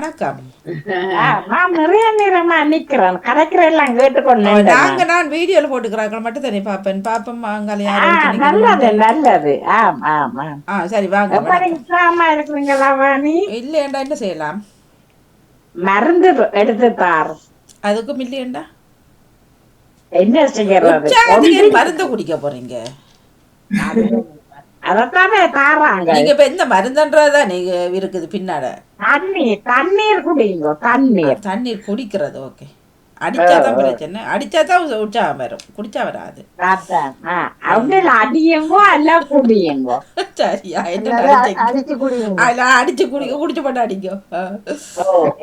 வணக்கம். நான் நிறைய நேரமா நிக்கிறேன் கரைக்கிற எல்லாம் கேட்டுக்கொண்டு நான் வீடியோல போட்டுக்கிறாங்க மட்டும் தானே பாப்பேன். பாப்பம் அங்கால யாரோ நல்லது நிக்கணுமெண்டு. நல்லது. ஆம் ஆம் ஆம். சரி வாங்க. எப்படி வணக்கம். இல்லாம இருக்கிறீங்களா வாணி? இல்லையேண்டா என்ன செய்யலாம்? மருந்து எடுத்து தார். அதுக்கும் இல்லையேண்டா. என்ன செய்யறது? உற்சாகத்துக்கு மருந்து குடிக்க போறீங்க. அதத்தானே தாராங்க. நீங்க இப்ப எந்த மருந்துன்றதா நீங்க இருக்குது பின்னாட? தண்ணீர் தண்ணீர் குடிங்க தண்ணீர். தண்ணீர் குடிக்கிறது. ஓகே. அடிச்சாதான் பிரச்சனை. அடிச்சாதான் உற்சாகம் வரும். குடிச்சா வராது. அப்படியே அடியுங்கோ அல்ல குடியுங்கோ. சரியா என்ன அடிச்சு குடிங்க. அடிச்சு குடிச்சு போட்டு அடிங்கோ.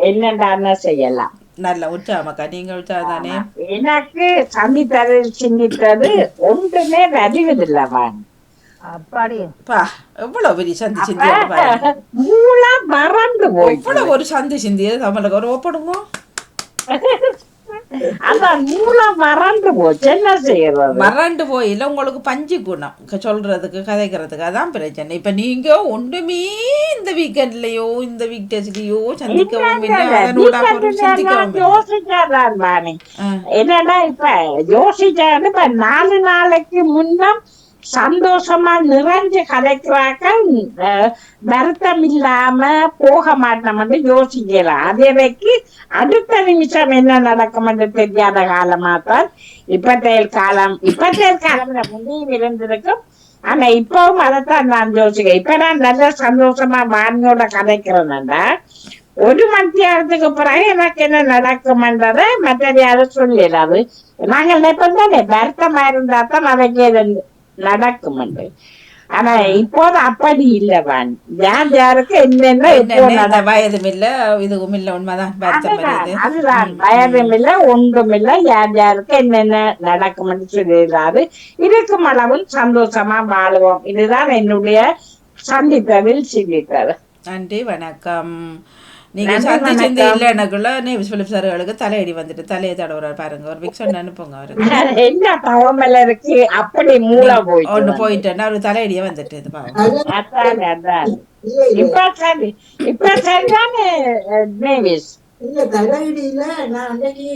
என்னடா செய்யலாம். நல்ல உற்சாகமாக்கா. நீங்க உற்சாகம் தானே. எனக்கு சந்தித்தது சிந்தித்தது ஒன்றுமே வருவதில்லவான். அப்பா எவ்வளவு பெரிய சந்தி சிந்தி மூளை மறந்து போய் எவ்வளவு ஒரு சந்தி சிந்தி தமிழுக்கு ஒரு ஒப்படுங்க. அதான் மூளை மறந்து போச்சு. என்ன செய்யறது? மறண்டு போயில உங்களுக்கு பஞ்சு குணம் சொல்றதுக்கு கதைக்கிறதுக்கு அதான் பிரச்சனை. இப்ப நீங்க ஒன்றுமே இந்த வீக்கெண்ட்லயோ இந்த வீக் டேஸ்லயோ சந்திக்கவும் யோசிச்சாதான் பாணி. என்னடா இப்ப யோசிச்சான்னு இப்ப 4 நாளைக்கு முன்னம் சந்தோஷமா நிறைஞ்சு கதைக்கிறாக்கள் வருத்தம் இல்லாம போக மாட்டோம்னு யோசிக்கலாம். அதேக்கு அடுத்த நிமிஷம் என்ன நடக்கும் என்று தெரியாத காலமாத்தான் இப்பத்தைய காலம் முடிவு இருந்திருக்கும். ஆனா இப்பவும் அதைத்தான் நான் யோசிக்கிறேன். இப்ப நான் நல்ல சந்தோஷமா வாணியோட கதைக்கிறேன்டா ஒரு மத்தியானத்துக்கு பிறகு எனக்கு என்ன நடக்கும்ன்றதை மற்ற யாரும் சொல்லிடாது. நாங்கள் நினைப்போம் தானே வருத்தமா இருந்தா தான் அவைக்கு நடக்கும். ஆனா இப்போது அப்படி இல்லவான். யார் யாருக்கு என்னென்ன வயதும் இல்ல இதுவும் இல்ல. உண்மைதான். அதுதான் வயதும் இல்ல ஒன்றும் இல்ல. யார் யாருக்கு என்னென்ன நடக்கும் என்று சொல்லிடாது. இருக்கும் அளவில் சந்தோஷமா வாழுவோம். இதுதான் என்னுடைய சந்தித்ததில் சிந்தித்தது. நன்றி வணக்கம். நீங்க சந்திச்சிருந்த இல்லைனக்குள்ள பிலிப் சார்களுக்கு தலையடி வந்துட்டு தலையை தடவுறாரு பாருங்க. ஒரு விக்ஷன் அனுப்புங்க அவருக்கு. என்ன தவமல இருக்கு அப்படி மூளை போய் ஒண்ணு போயிட்டேன்னா அவரு தலையடியே வந்துட்டு இது பாவம். இப்ப சரி இப்ப சரிதானே நேவிஸ் இல்ல தலையடியில நான் அன்னைக்கு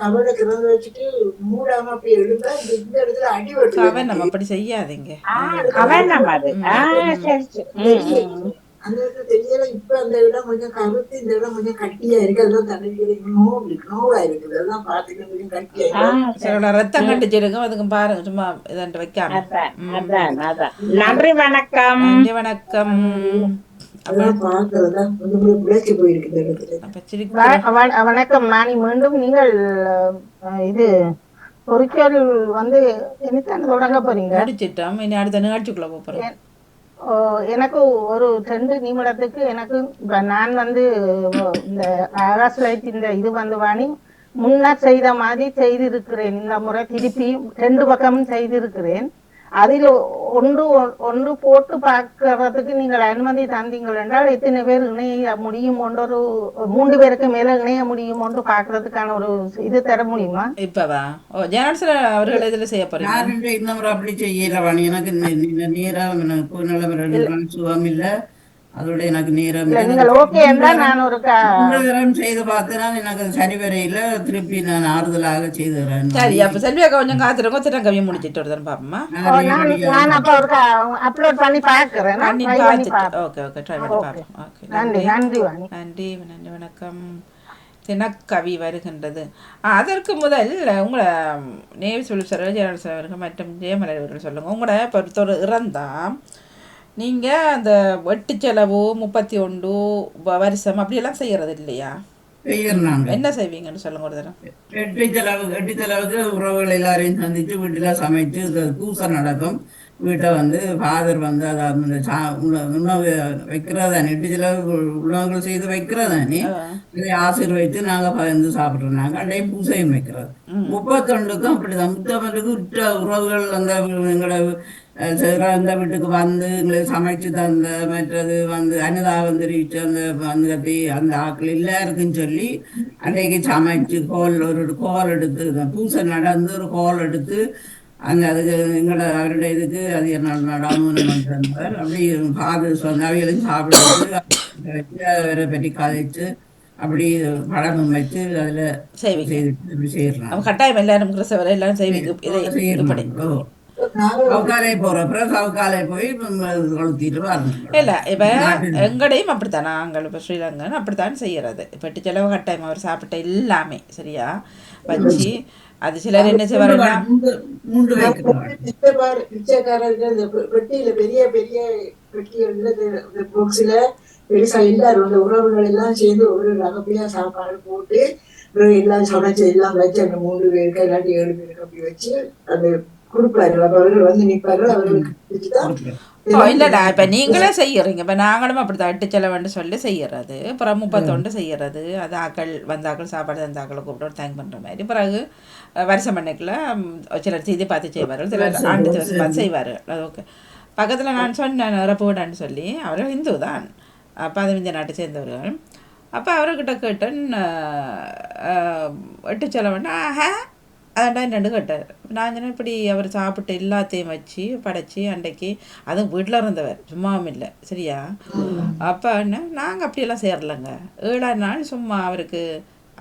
கவலை திறந்து வச்சுட்டு மூடாம அப்படி எழுந்தா இந்த இடத்துல அடி கவன் நம்ம அப்படி செய்யாதீங்க. அந்த இடத்துல தெரியல. இப்ப அந்த இடம் கொஞ்சம் கருத்து இந்த இடம் கொஞ்சம் கட்டியா இருக்கு. அதுதான் தலையில நோவா இருக்குது. அதான் பாத்துக்க கொஞ்சம் கட்டியா ரத்தம் கண்டிச்சிருக்கும். அதுக்கு பாருங்க சும்மா இதாண்டு வைக்காம. நன்றி வணக்கம். நன்றி வணக்கம். வணக்கம் மாணி. மீண்டும் நீங்கள் இது பொறிச்சொல் என்னத்தான் தொடங்க போறீங்க? முடிச்சிட்டோம். இனி அடுத்த நிகழ்ச்சிக்குள்ள போறோம். எனக்கு ஒரு 2 நிமிடத்துக்கு எனக்கு நான் இந்த ஆகாஷ் லைட் இந்த இது வாணி முன்னர் செய்த மாதிரி செய்திருக்கிறேன். இந்த முறை திருப்பி 2 பக்கமும் செய்திருக்கிறேன். அதில் ஒன்று போட்டு பார்க்கறதுக்கு நீங்கள் அனுமதி தந்தீங்கள் என்றால் எத்தனை பேர் இணைய முடியும் ஒன்று 3 பேருக்கு மேல இணைய முடியும் ஒன்று பாக்குறதுக்கான ஒரு இது தர முடியுமா? இப்பவா அவர்கள் இதுல செய்ய போறீங்க. இந்த முறை அப்படி செய்யலவாணி. எனக்கு நேரம் சுகம் இல்ல. அதோட எனக்கு நேரம் செய்து பார்த்தா எனக்கு சரி வரையில திருப்பி நான் ஆறுதலாக செய்துறேன். சரி அப்ப செல்வியா கொஞ்சம் காத்துருங்க. திறங்கவியை முடிச்சிட்டு வருதுன்னு பாப்போமா. நன்றி வணக்கம். தினக்கவி வருகின்றது. அதற்கு முதல் உங்களை நேவி சொல்லுவார் ஜெயலலிதா அவர்கள் மற்றும் ஜெயமலர் அவர்கள் சொல்லுங்க. உங்களோட பொறுத்தொரு இறந்தா நீங்கள் அந்த வெட்டு செலவு 31 வருஷம் அப்படியெல்லாம் செய்கிறது இல்லையா? என்ன செய்வீங்கன்னு சொல்லுங்க ஒரு தரம். வெட்டி செலவுக்கு உறவுகள் எல்லாரையும் சந்திச்சு வீட்டில் சமைச்சு பூசை நடக்கும். வீட்டை ஃபாதர் அதாவது உணவு வைக்கிறதா நெட்டு செலவு உணவுகள் செய்து வைக்கிறதானே இதை ஆசீர்வதித்து நாங்கள் பகிர்ந்து சாப்பிட்றோம். நாங்கள் அன்றைய பூசையும் வைக்கிறது. 31க்கும் அப்படிதான். 31க்கு உற்ற உறவுகள் எங்களோட அந்த வீட்டுக்கு எங்களுக்கு சமைச்சு தந்த மற்றது அன்னதா தெரிவிச்சு கட்டி அந்த ஆக்கள் எல்லாருக்கும் சொல்லி அன்றைக்கு சமைச்சு ஒரு கோல் எடுத்து பூசை நடந்து ஒரு கோல் எடுத்து அதுக்கு எங்களோட அவருடைய இதுக்கு அது என்ன நடாமல் அப்படி ஃபாதர்ஸ் அவைகளும் சாப்பிடுறது வச்சு அவரை பற்றி கதைச்சு அப்படி படமும் வச்சு அதில் செய்வீங்க. செய்துட்டு இப்படி செய்யறாங்க. அவன் கட்டாயம் எல்லாரும் கிறிஸ்தவர் எல்லாம் செய்வீங்க இதை இப்படி. செய்யறாங்க. சவுக்காலை போறப்ப சவுக்காலை போய் கொளுத்திட்டு வரணும். இல்லை இப்போ எங்கடையும் அப்படித்தான். நாங்கள் இப்போ ஸ்ரீலங்கன் அப்படித்தான் செய்கிறது. பெட்டு செலவு கட்டாயம் அவர் சாப்பிட்ட எல்லாமே சரியா வச்சு அது சிலர் என்ன செய்வாருன்னா மூன்று வைக்கிறாங்க. பிச்சைக்காரர்கள் இந்த பெட்டியில பெரிய பெரிய பெட்டிகள் பாக்ஸ்ல பெருசா எல்லாரும் அந்த உறவுகள் எல்லாம் சேர்ந்து ஒரு ரகப்பையா சாப்பாடு போட்டு எல்லாம் சமைச்சு எல்லாம் வச்சு அந்த 3 பேருக்கு இல்லாட்டி 7 பேருக்கு அப்படி வச்சு அது கொடுப்பாரு. அப்ப அவர்கள் வந்து நிற்பார்கள். அவர்களுக்கு பிடிச்சுதான் இல்லைடா இப்போ நீங்களே செய்யறீங்க. இப்போ நாங்களும் அப்படித்தான் 8 செலவுன்னு சொல்லி செய்யறது. அப்புறம் 31 செய்யறது. அது ஆக்கள் வந்தாக்கள் சாப்பாடு தந்தாக்களை கூப்பிட்டு தேங்க் பண்ணுற மாதிரி. பிறகு வருஷம் அன்னைக்குள்ள சிலர் செய்தி பார்த்து செய்வார்கள், சிலர் ஆண்டு வருஷம் பார்த்து செய்வார்கள். அது ஓகே. பக்கத்தில் நான் சொன்னேன் இறப்புவிடான்னு சொல்லி, அவர்கள் இந்து தான், அப்போ அது இந்திய நாட்டை சேர்ந்தவர்கள். அப்போ அவர்கிட்ட கேட்டேன் 8 செலவுன்னா அதாண்டா என்னென்னு கேட்டார். நான் சொன்னேன் இப்படி அவர் சாப்பிட்டு எல்லாத்தையும் வச்சு படைச்சி அன்றைக்கு அதுவும் வீட்டில் இருந்தவர் சும்மாவும் இல்லை சரியா. அப்போ என்ன நாங்கள் அப்படியெல்லாம் சேரலைங்க. 7ஆம் நாள் சும்மா அவருக்கு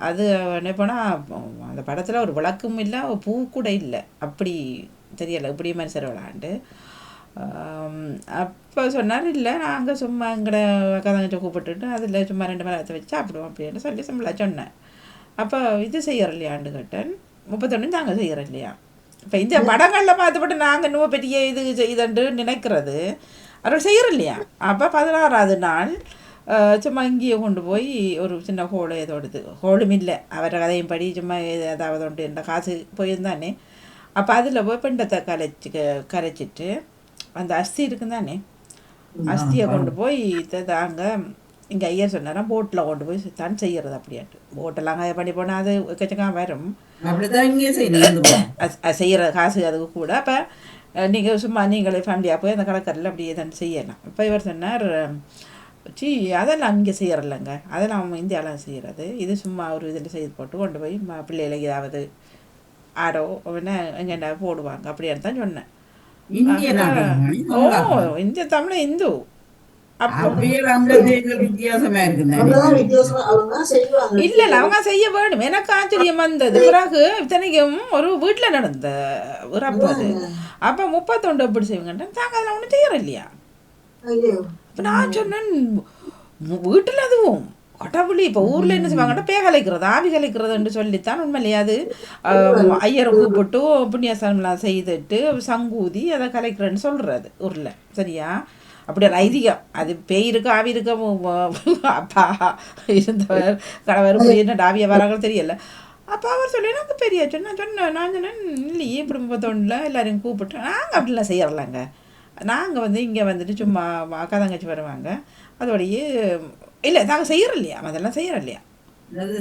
அது என்ன போனால் அந்த படத்தில் ஒரு விளக்கும் இல்லை, ஒரு பூ கூட இல்லை, அப்படி தெரியலை இப்படி மனுஷர் விளாண்டு. அப்போ சொன்னார் இல்லை நாங்கள் சும்மா எங்கட கதங்கச்ச கூப்பிட்டுட்டு அதில் சும்மா 2 மணி நேரத்தை வச்சு சாப்பிடுவோம் அப்படின்னு சொல்லி சிம்பிளாக சொன்னேன். அப்போ இது செய்யற இல்லையான்னு கேட்டேன். 31 நாங்கள் செய்கிறோம் இல்லையா. இப்போ இந்த படங்களில் பார்த்துப்பட்டு நாங்கள் இன்னும் பெரிய இது இதுண்டு நினைக்கிறது அவர் செய்கிறோம் இல்லையா. அப்போ 16ஆவது நாள் சும்மா இங்கேயே கொண்டு போய் ஒரு சின்ன ஹோலு ஏதோடுது, ஹோலும் இல்லை அவரை கதையும் படி சும்மா ஏதாவது ஒன்று இந்த காசு போயிருந்தானே. அப்போ அதில் போய் பெண்டத்தை கரைச்சிட்டு அந்த அஸ்தி இருக்குந்தானே, அஸ்தியை கொண்டு போய் தாங்க இங்கே ஐயர் சொன்னாரா போட்டில் கொண்டு போய் தான் செய்கிறது. அப்படியாட்டு போட்டெல்லாம் பண்ணி போனால் அது கச்சக்காக வரும், செய்கிற காசு அதுக்கு கூட. அப்போ நீங்கள் சும்மா நீங்களே ஃபேமிலியாக போய் அந்த கடற்கரையில் அப்படியே தான் செய்யலாம். இப்போ இவர் சொன்னார் அதெல்லாம் இங்கே செய்யறதில்லைங்க, அதெல்லாம் இந்தியாவில் செய்கிறது, இது சும்மா ஒரு இதில் செய்து போட்டு கொண்டு போய் பிள்ளைகளுக்கு ஏதாவது ஆடோ என்ன எங்கேண்டா போடுவாங்க அப்படின்னு தான் சொன்னேன். இந்திய தமிழ் இந்து இல்ல அவங்க செய்ய வேணும். எனக்கு ஆச்சரியம் வந்தது. பிறகு இத்தனைக்கும் ஒரு வீட்டுல நடந்த ஒரு அப்பது அப்ப 31 எப்படி செய்வீங்க தாங்க அதெல்லாம் ஒண்ணு செய்யற இல்லையா. நான் சொன்னேன் வீட்டுல அதுவும் கடவுளி இப்போ ஊர்ல என்ன செய்வாங்கன்னா பே கலைக்கிறது ஆவி கலைக்கிறதுன்னு சொல்லித்தான் உண்மையிலேயே அது ஐயரை கூப்பிட்டு புண்ணியஸ்தானம்லாம் செய்துட்டு சங்கூதி அதை கலைக்கிறேன்னு சொல்றது ஊர்ல சரியா. அப்படி ஒரு ஐதீகம். அது பேய் இருக்க ஆவி இருக்க அப்பா இருந்தவர் கணவர் என்ன ஆவிய வராங்கன்னு தெரியல. அப்போ அவர் சொல்லி எனக்கு பெரிய சொன்னேன் நான் சொன்னேன் இல்லையே இப்படி 31 எல்லாரையும் கூப்பிட்டு நாங்கள் அப்படிலாம் செய்யறலாங்க. நாங்கள் வந்து இங்கே வந்துட்டு சும்மா அக்கா தங்கச்சி வருவாங்க அதோடையே இல்லை நாங்கள் செய்யறோம் இல்லையா, அதெல்லாம் செய்யறோம் இல்லையா.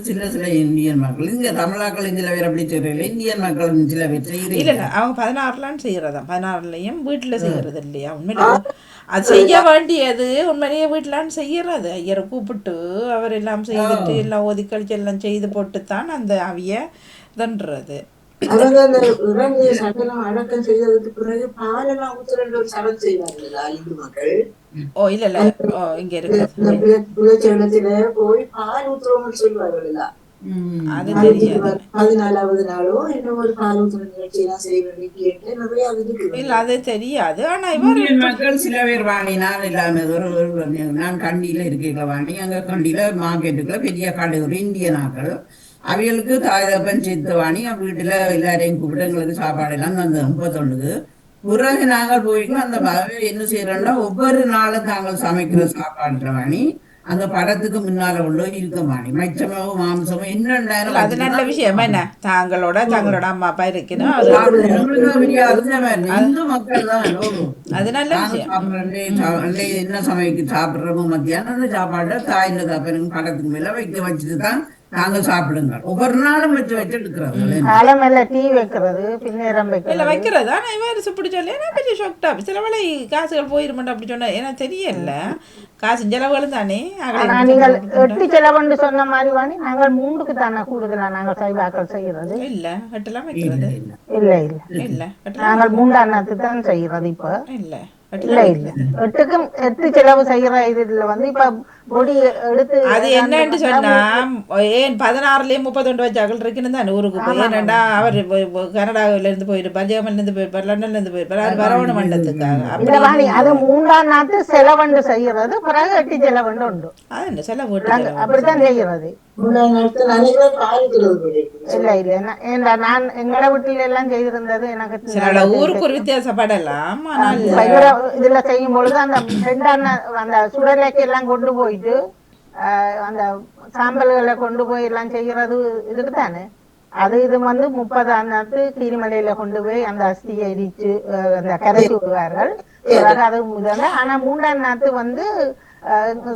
சில சில இந்தியன் மக்கள் இங்கே தமிழாக்கள் சில பேர் அப்படி செய்யறதில்லை, இந்தியன் மக்கள் சில பேர் செய்யறது இல்லை இல்லை அவங்க 16 செய்யறதா 16 வீட்டில் செய்யறது இல்லையா. உண்மையிலே அது செய்ய வேண்டியது உண்மையிலேயே வீட்டிலான்னு செய்யறது. ஐயரை கூப்பிட்டு அவர் எல்லாம் செய்துட்டு எல்லாம் ஒதி கழிச்சு எல்லாம் செய்து போட்டுத்தான் அந்த அவிய தண்டுறது. அவங்க அந்த இறந்து சடலம் அடக்கம் செய்ததுக்கு பிறகு பாலெல்லாம் ஊத்துறன்ற ஒரு சடங்கு செய்வாங்களா இந்து மக்கள். ஓ இல்ல இல்ல இங்க இருக்கு புலச்சேலத்துல போய் பால் ஊத்துறோம்னு சொல்லுவாங்களா. அது தெரியாது. 14வது நாளோ என்ன ஒரு பால் ஊத்துற நிகழ்ச்சி எல்லாம் செய்வது நிறைய அது இருக்கு. இல்ல அது தெரியாது. ஆனா இந்தியன் மக்கள் சில பேர் வாங்கி நான் இல்லாம நான் கண்டியில இருக்க வாங்கி அங்க கண்டியில மார்க்கெட்டுக்குள்ள பெரிய கடை ஒரு இந்தியனாக்கள் அவைகளுக்கு தாயப்பன் சித்து வாணி வீட்டுல எல்லாரையும் கூப்பிட்டு எங்களுக்கு சாப்பாடு எல்லாம் அந்த 31 பிறகு நாங்கள் போய்க்கலாம். அந்த என்ன செய்யறோம்னா ஒவ்வொரு நாளும் தாங்கள் சமைக்கிற சாப்பாடு வாணி அந்த படத்துக்கு முன்னால உள்ள இருக்க மாணி மச்சமோ மாம்சமோ இன்னும் அது நல்ல விஷயம். என்ன தாங்களோட அம்மா அப்பா இருக்கணும் இந்து மக்கள் தான் அது நல்ல விஷயம். என்ன சமைக்கு சாப்பிடுறோமோ மத்தியானம் சாப்பாடு தாயில தப்பனுக்கு படத்துக்கு மேல வச்சுட்டு தான் நாங்கள் சாப்பிடுங்க. ஒவ்வொரு நாளும் வச்சு எடுக்கிறது டீ வைக்கிறது பின்னேரம் வைக்கிறது. ஆனா இவன் பிடிச்ச பெரிய ஷாக்டா சில வேலை காசுகள் போயிருமாட்டா அப்படி சொன்னா ஏன்னா தெரியல காசு செலவுகளும் தானே. நீங்கள் 8 செலவுன்னு சொன்ன மாதிரி வாணி நாங்கள் 3க்கு தானே கூடுதலா நாங்கள் சைவாக்கள் செய்யறது இல்ல 8 வைக்கிறது இல்ல இல்ல இல்ல நாங்கள் 3 அண்ணத்துக்கு தான் செய்யறது. இப்ப இல்ல இல்ல இல்ல 8 செலவு செய்யற இதுல வந்து இப்ப பொடி எடுத்து அது என்னன்னு சொன்னா ஏன் 16லயும் 32 வச்சாக்கள் இருக்குன்னு தான் ஊருக்கு போய் ஏன்னா அவர் கனடாவில இருந்து போயிருப்பார், ஜெர்மன்ல இருந்து போயிருப்பார், லண்டன்ல இருந்து போயிருப்பார், அவர் வரவண மண்டத்துக்காக இல்ல வாணி, அது 3ஆம் நாத்து செலவண்டு செய்யறது, பிறகு எட்டி செலவண்டு உண்டு. அது என்ன செலவு அப்படித்தான் செய்யறது. இல்ல இல்ல ஏண்டா நான் எங்கட வீட்டுல எல்லாம் செய்திருந்தது எனக்கு சில ஊருக்கு ஒரு வித்தியாசப்படலாம். ஆனால் இதுல செய்யும் பொழுது அந்த 2ஆம் அந்த சுடலைக்கு எல்லாம் கொண்டு போயிட்டு அந்த சாம்பல்களை கொண்டு போய் எல்லாம் செய்யறது இருக்குதானே. அது இது வந்து 30ஆம் நாத்து கீரிமலையில கொண்டு போய் அந்த அஸ்தியை எரிச்சு அந்த கரைச்சி விடுவார்கள். அது முதல்ல. ஆனா 3ஆம் நாத்து வந்து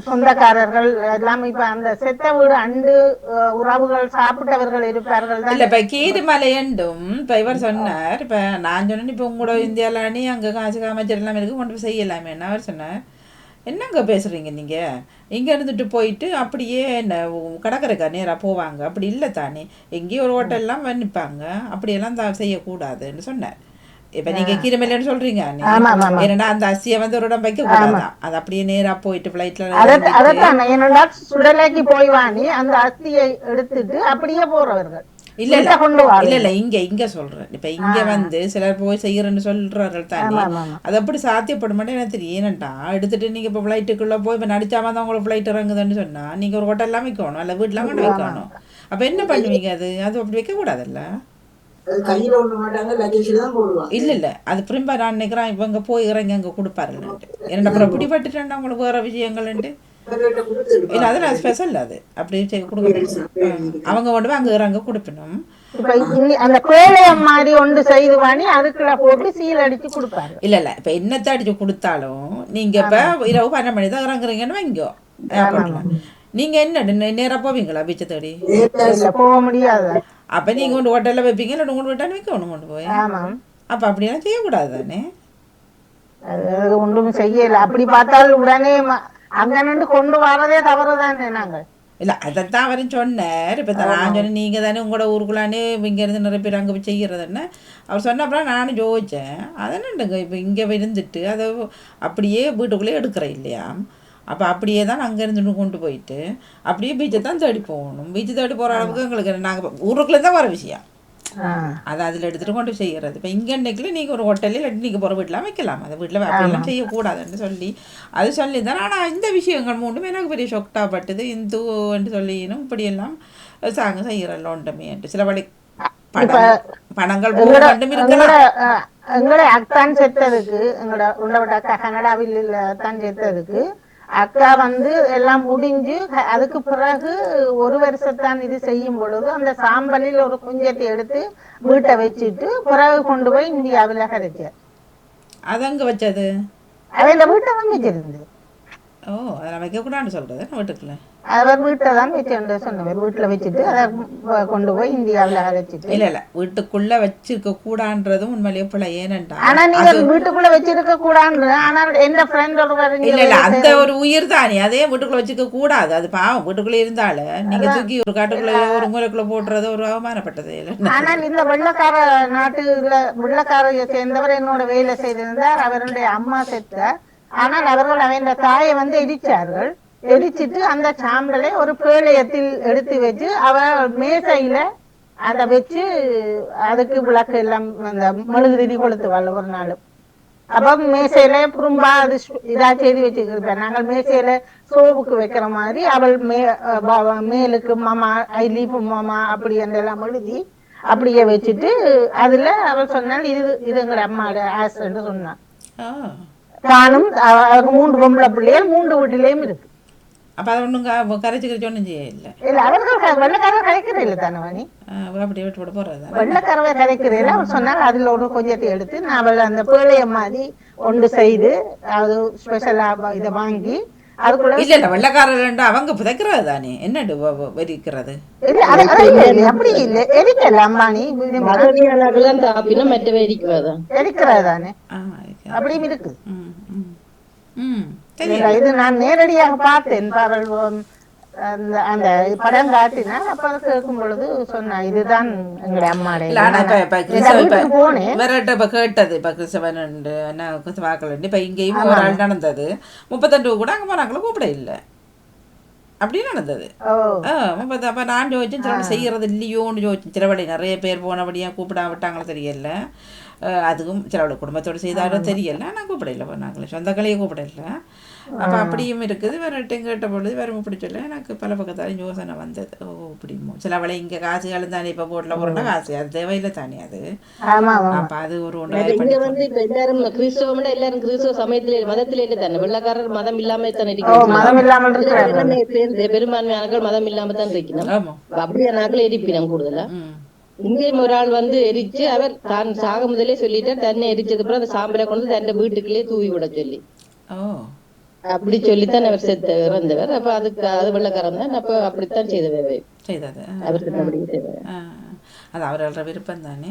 சொந்தக்காரர்கள் எல்லாம் இப்ப அந்த செத்த வீடு அண்டு உறவுகள் சாப்பிட்டவர்கள் இருப்பார்கள் தான். இல்ல இப்ப கீரிமலை என்றும் இப்ப இவர் சொன்னார். இப்ப நான் சொன்னேன் இப்ப உங்களோட இந்தியால அணி அங்க காசு காமச்சர் எல்லாம் இருக்கு, கொண்டு போய் செய்யலாமே. அவர் சொன்னார், என்னங்க பேசுறீங்க நீங்க, இங்க இருந்துட்டு போயிட்டு அப்படியே என்ன கடற்கரைக்கா நேரா போவாங்க, அப்படி இல்லை தானே, எங்கேயும் ஒரு ஹோட்டல்லாம் நிற்பாங்க, அப்படியெல்லாம் செய்யக்கூடாதுன்னு சொன்னார். இப்ப நீங்க கீரமலைன்னு சொல்றீங்க, ஏன்னா அந்த அரிசியை வந்து ஒரு இடம் வைக்க கூடாதான், அது அப்படியே நேரா போயிட்டு பிளைட்ல சுடலைக்கு போய் வாங்கி அந்த அரிசியை எடுத்துட்டு அப்படியே போறவர்கள். இல்ல இல்ல இல்ல இல்ல இங்க இங்க சொல்றேன். இப்ப இங்க வந்து சிலர் போய் செய்யறேன்னு சொல்றார்கள் தானே, அது அப்படி சாத்தியப்பட மாட்டேன் எனக்கு தெரியும். ஏனண்டா எடுத்துட்டு நீங்க இப்ப பிளைட்டுக்குள்ள போய் இப்ப நடிச்சாம தான் உங்களுக்கு பிளைட் இறங்குதுன்னு சொன்னா நீங்க ஒரு ஹோட்டல் எல்லாம் வைக்கணும், இல்ல வீட்டுல கொண்டு வைக்கணும். அப்ப என்ன பண்ணுவீங்க? அது அப்படி வைக்க கூடாதுல்ல. இல்ல இல்ல அது பிரிம்பா நான் நினைக்கிறேன் இவங்க போய் இறங்கி அங்க கொடுப்பாருன்னுட்டு. என்னடா அப்புறம் பிடிபட்டுட்டா உங்களுக்கு வேற விஷயங்கள்ன்ட்டு இல்ல அதெல்லாம் ஸ்பெஷல். அது அப்படி கொடுக்கணும், அவங்க கொண்டு போய் அங்க இறங்க கொடுக்கணும். அந்த கோழையம் மாதிரி ஒன்று செய்து வாங்கி அதுக்குள்ள போட்டு சீல் அடிச்சு கொடுப்பாரு. இல்ல இல்ல இப்ப என்னத்தை அடிச்சு கொடுத்தாலும் நீங்க இப்ப இரவு 12 மணி தான் இறங்குறீங்கன்னு வைங்கோ ஏர்போர்ட்ல, நீங்க என்ன நேரா போவீங்களா பீச்சை தேடி? போக முடியாது. அப்ப நீங்க கொண்டு ஹோட்டல்ல வைப்பீங்க, இல்லை கொண்டு விட்டான்னு வைக்க ஒண்ணு கொண்டு போய். அப்ப அப்படியெல்லாம் செய்யக்கூடாது தானே. ஒன்றும் செய்யல. அப்படி பார்த்தாலும் உடனே அங்க நின்று கொண்டு வரதே தவறுதானே. நாங்க இல்ல அதைத்தான் அவரும் சொன்னார். இப்ப நான் சொன்னேன் நீங்க தானே உங்களோட ஊருக்குள்ளானே இங்க இருந்து நிறைய பேர் அங்க போய் செய்யறதுன்னு அவர் சொன்ன. அப்புறம் நானும் யோசிச்சேன், அதென்னங்க இப்ப இங்க இருந்துட்டு அதை அப்படியே வீட்டுக்குள்ளே எடுக்கிற இல்லையா. அப்போ அப்படியே தான் அங்கேருந்து கொண்டு போயிட்டு அப்படியே பீச்சை தான் தேடி போகணும். பீச்சை தேடி போகிற அளவுக்கு எங்களுக்கு நாங்கள் ஊருக்குள்ளே தான் வர விஷயம், அதை அதில் எடுத்துகிட்டு கொண்டு செய்கிறது. இப்போ இங்கே அன்னைக்குள்ள நீங்கள் ஒரு ஹோட்டலில் இல்லாட்டி நீங்கள் போகிற வீட்டிலாம் வைக்கலாம், அதை வீட்டில் அப்படியெல்லாம் செய்யக்கூடாதுன்னு சொல்லி அது சொல்லி தான். ஆனால் இந்த விஷயங்கள் மூண்டும் எனக்கு பெரிய ஷொக்டாகப்பட்டது. இந்துன்னு சொல்லினும் இப்படியெல்லாம் சாங்க செய்கிறல்ல ஒன்றுமே சில வழி பணங்கள் எங்களோட அக்கான் செத்ததுக்கு எங்களோட உள்ளவட்ட அக்கா கனடாவில் தான் செத்ததுக்கு அக்கா வந்து எல்லாம் முடிஞ்சு அதுக்கு பிறகு ஒரு வருஷத்தான் இது செய்யும் பொழுது அந்த சாம்பலில் ஒரு குஞ்சத்தை எடுத்து வீட்டை வச்சுட்டு பிறகு கொண்டு போய் இந்தியாவில் கிடைச்சார். அது அங்க வச்சது அவன் வீட்டை தான் வச்சிருந்து. ஓ அதெல்லாம் வைக்கக்கூடாதுன்னு சொல்றது வீட்டுக்குள்ள அவர் வீட்டை தான் வச்சு சொன்னவர். வீட்டுல வச்சுட்டு அதை கொண்டு போய் இந்தியாவில் அழைச்சிட்டு. இல்ல இல்ல வீட்டுக்குள்ள வச்சிருக்க கூடாதுன்றதும் உண்மையிலேயே பிள்ளை. ஏனண்டா ஆனா நீங்க வீட்டுக்குள்ள வச்சிருக்க கூடாது. ஆனால் எந்த ஃப்ரெண்ட் இல்ல இல்ல அந்த ஒரு உயிர் தானே அதே வீட்டுக்குள்ள வச்சுக்க கூடாது. அது பாவம் வீட்டுக்குள்ள இருந்தாலும் நீங்க தூக்கி ஒரு காட்டுக்குள்ள ஒரு மூலைக்குள்ள போடுறது ஒரு அவமானப்பட்டது இல்லை. ஆனால் இந்த வெள்ளக்கார நாட்டுல வெள்ளக்காரையை சேர்ந்தவர் என்னோட வேலை செய்திருந்தார். அவருடைய அம்மா செத்தார். ஆனால் அவர்கள் அவன் தாயை வந்து எரிச்சார்கள். எரிச்சிட்டு அந்த சாம்பலை ஒரு பேழையத்தில் எடுத்து வச்சு அவ மேசையில அதை வச்சு அதுக்கு விளக்கு எல்லாம் அந்த மெழுகுதிரி கொளுத்துவாள் ஒரு நாள். அப்ப மேசையில புறம்பா அது இதா செய்து வச்சுக்கிருப்பேன். நாங்கள் மேசையில சோப்புக்கு வைக்கிற மாதிரி அவள் மேலுக்கு மாமா ஐ லீப் மாமா அப்படி எல்லாம் எழுதி அப்படியே வச்சுட்டு அதுல அவள் சொன்னால் இது எங்களை அம்மாவோட ஆசைன்னு சொன்னான். நானும் 3 பொம்பளை பிள்ளைகள் 3 வீட்டிலேயும் இருக்கு. அப்ப அது ஒண்ணும் கரைச்சு ஒன்றும் செய்ய இல்லை. இல்ல அவர்கள் வெள்ளக்காரவை கரைக்கிற இல்லை தானே வாணி, அப்படியே விட்டு போட போறது. வெள்ளக்காரவை கரைக்கிறேன் அவர் சொன்னால் அதுல ஒரு கொஞ்சத்தை எடுத்து நான் அவள் அந்த பேழைய மாதிரி ஒன்று செய்து அது ஸ்பெஷலா இதை வாங்கி அதுக்குள்ள இல்ல இல்ல வெள்ளக்காரர் அவங்க புதைக்கிறது தானே என்னடு வெறிக்கிறது. அப்படி இல்ல எரிக்கல அம்பானி எரிக்கிறது தானே அப்படியும் இருக்கு. இது நான் நேரடியாக பார்த்தேன். அந்த படம் காட்டினா அப்ப கேட்கும் பொழுது சொன்ன இதுதான் எங்களுடைய அம்மாடைய கேட்டது. இப்ப கிறிஸ்தவன் வாக்கள் இப்ப இங்கேயும் ஒரு ஆள் நடந்தது 32 கூட அங்க போனாங்களும் கூப்பிட இல்லை. அப்படி நடந்தது. ஓ அப்போ நான் ஜோதிச்சேன் சிலவழி செய்கிறது இல்லையோன்னு ஜோதிச்சேன். சிலவழி நிறைய பேர் போனபடியாக கூப்பிடாம விட்டாங்களோ தெரியல. அதுக்கும் சிலவழி குடும்பத்தோடு செய்தாலும் தெரியல. ஆனால் கூப்பிடல போனாங்களே, சொந்தங்களையே கூப்பிடல. அப்போ அப்படியும் இருக்குது. வேறு கேட்ட பொழுது வேறு இப்படி சொல்ல எனக்கு பல பக்கத்தாலும் யோசனை வந்தது. ஓ இப்படிமோ சிலவளை இங்கே காசுகளும் தானே இப்போ போட்டில் போகிறோன்னா காசு அது தேவையில்லை தானே அது. அப்போ அது ஒரு இங்க வந்து இப்ப எல்லாரும் கிறிஸ்தவம் எல்லாரும் கிறிஸ்தவ சமயத்திலே மதத்திலே தானே, வெள்ளக்காரர் மதம் இல்லாம தானே இருக்கிறாங்க. பெரும்பான்மையானர்கள் மதம் இல்லாம தான் இருக்கணும். அப்படியான நாட்கள் எரிப்பினம் கூடுதலா. இங்கேயும் ஒரு ஆள் வந்து எரிச்சு அவர் தான் சாக முதலே சொல்லிட்டு தன்னை எரிச்சதுக்கு அப்புறம் அந்த சாம்பலை கொண்டு தன் வீட்டுக்குள்ளேயே தூவி விட சொல்லி அப்படி சொல்லித்தான் அவர் இறந்தவர். அப்ப அதுக்கு அது வெள்ளக்காரன் தான். அப்ப அப்படித்தான் செய்தது அவருக்கு. அது அவரோட விருப்பம் தானே.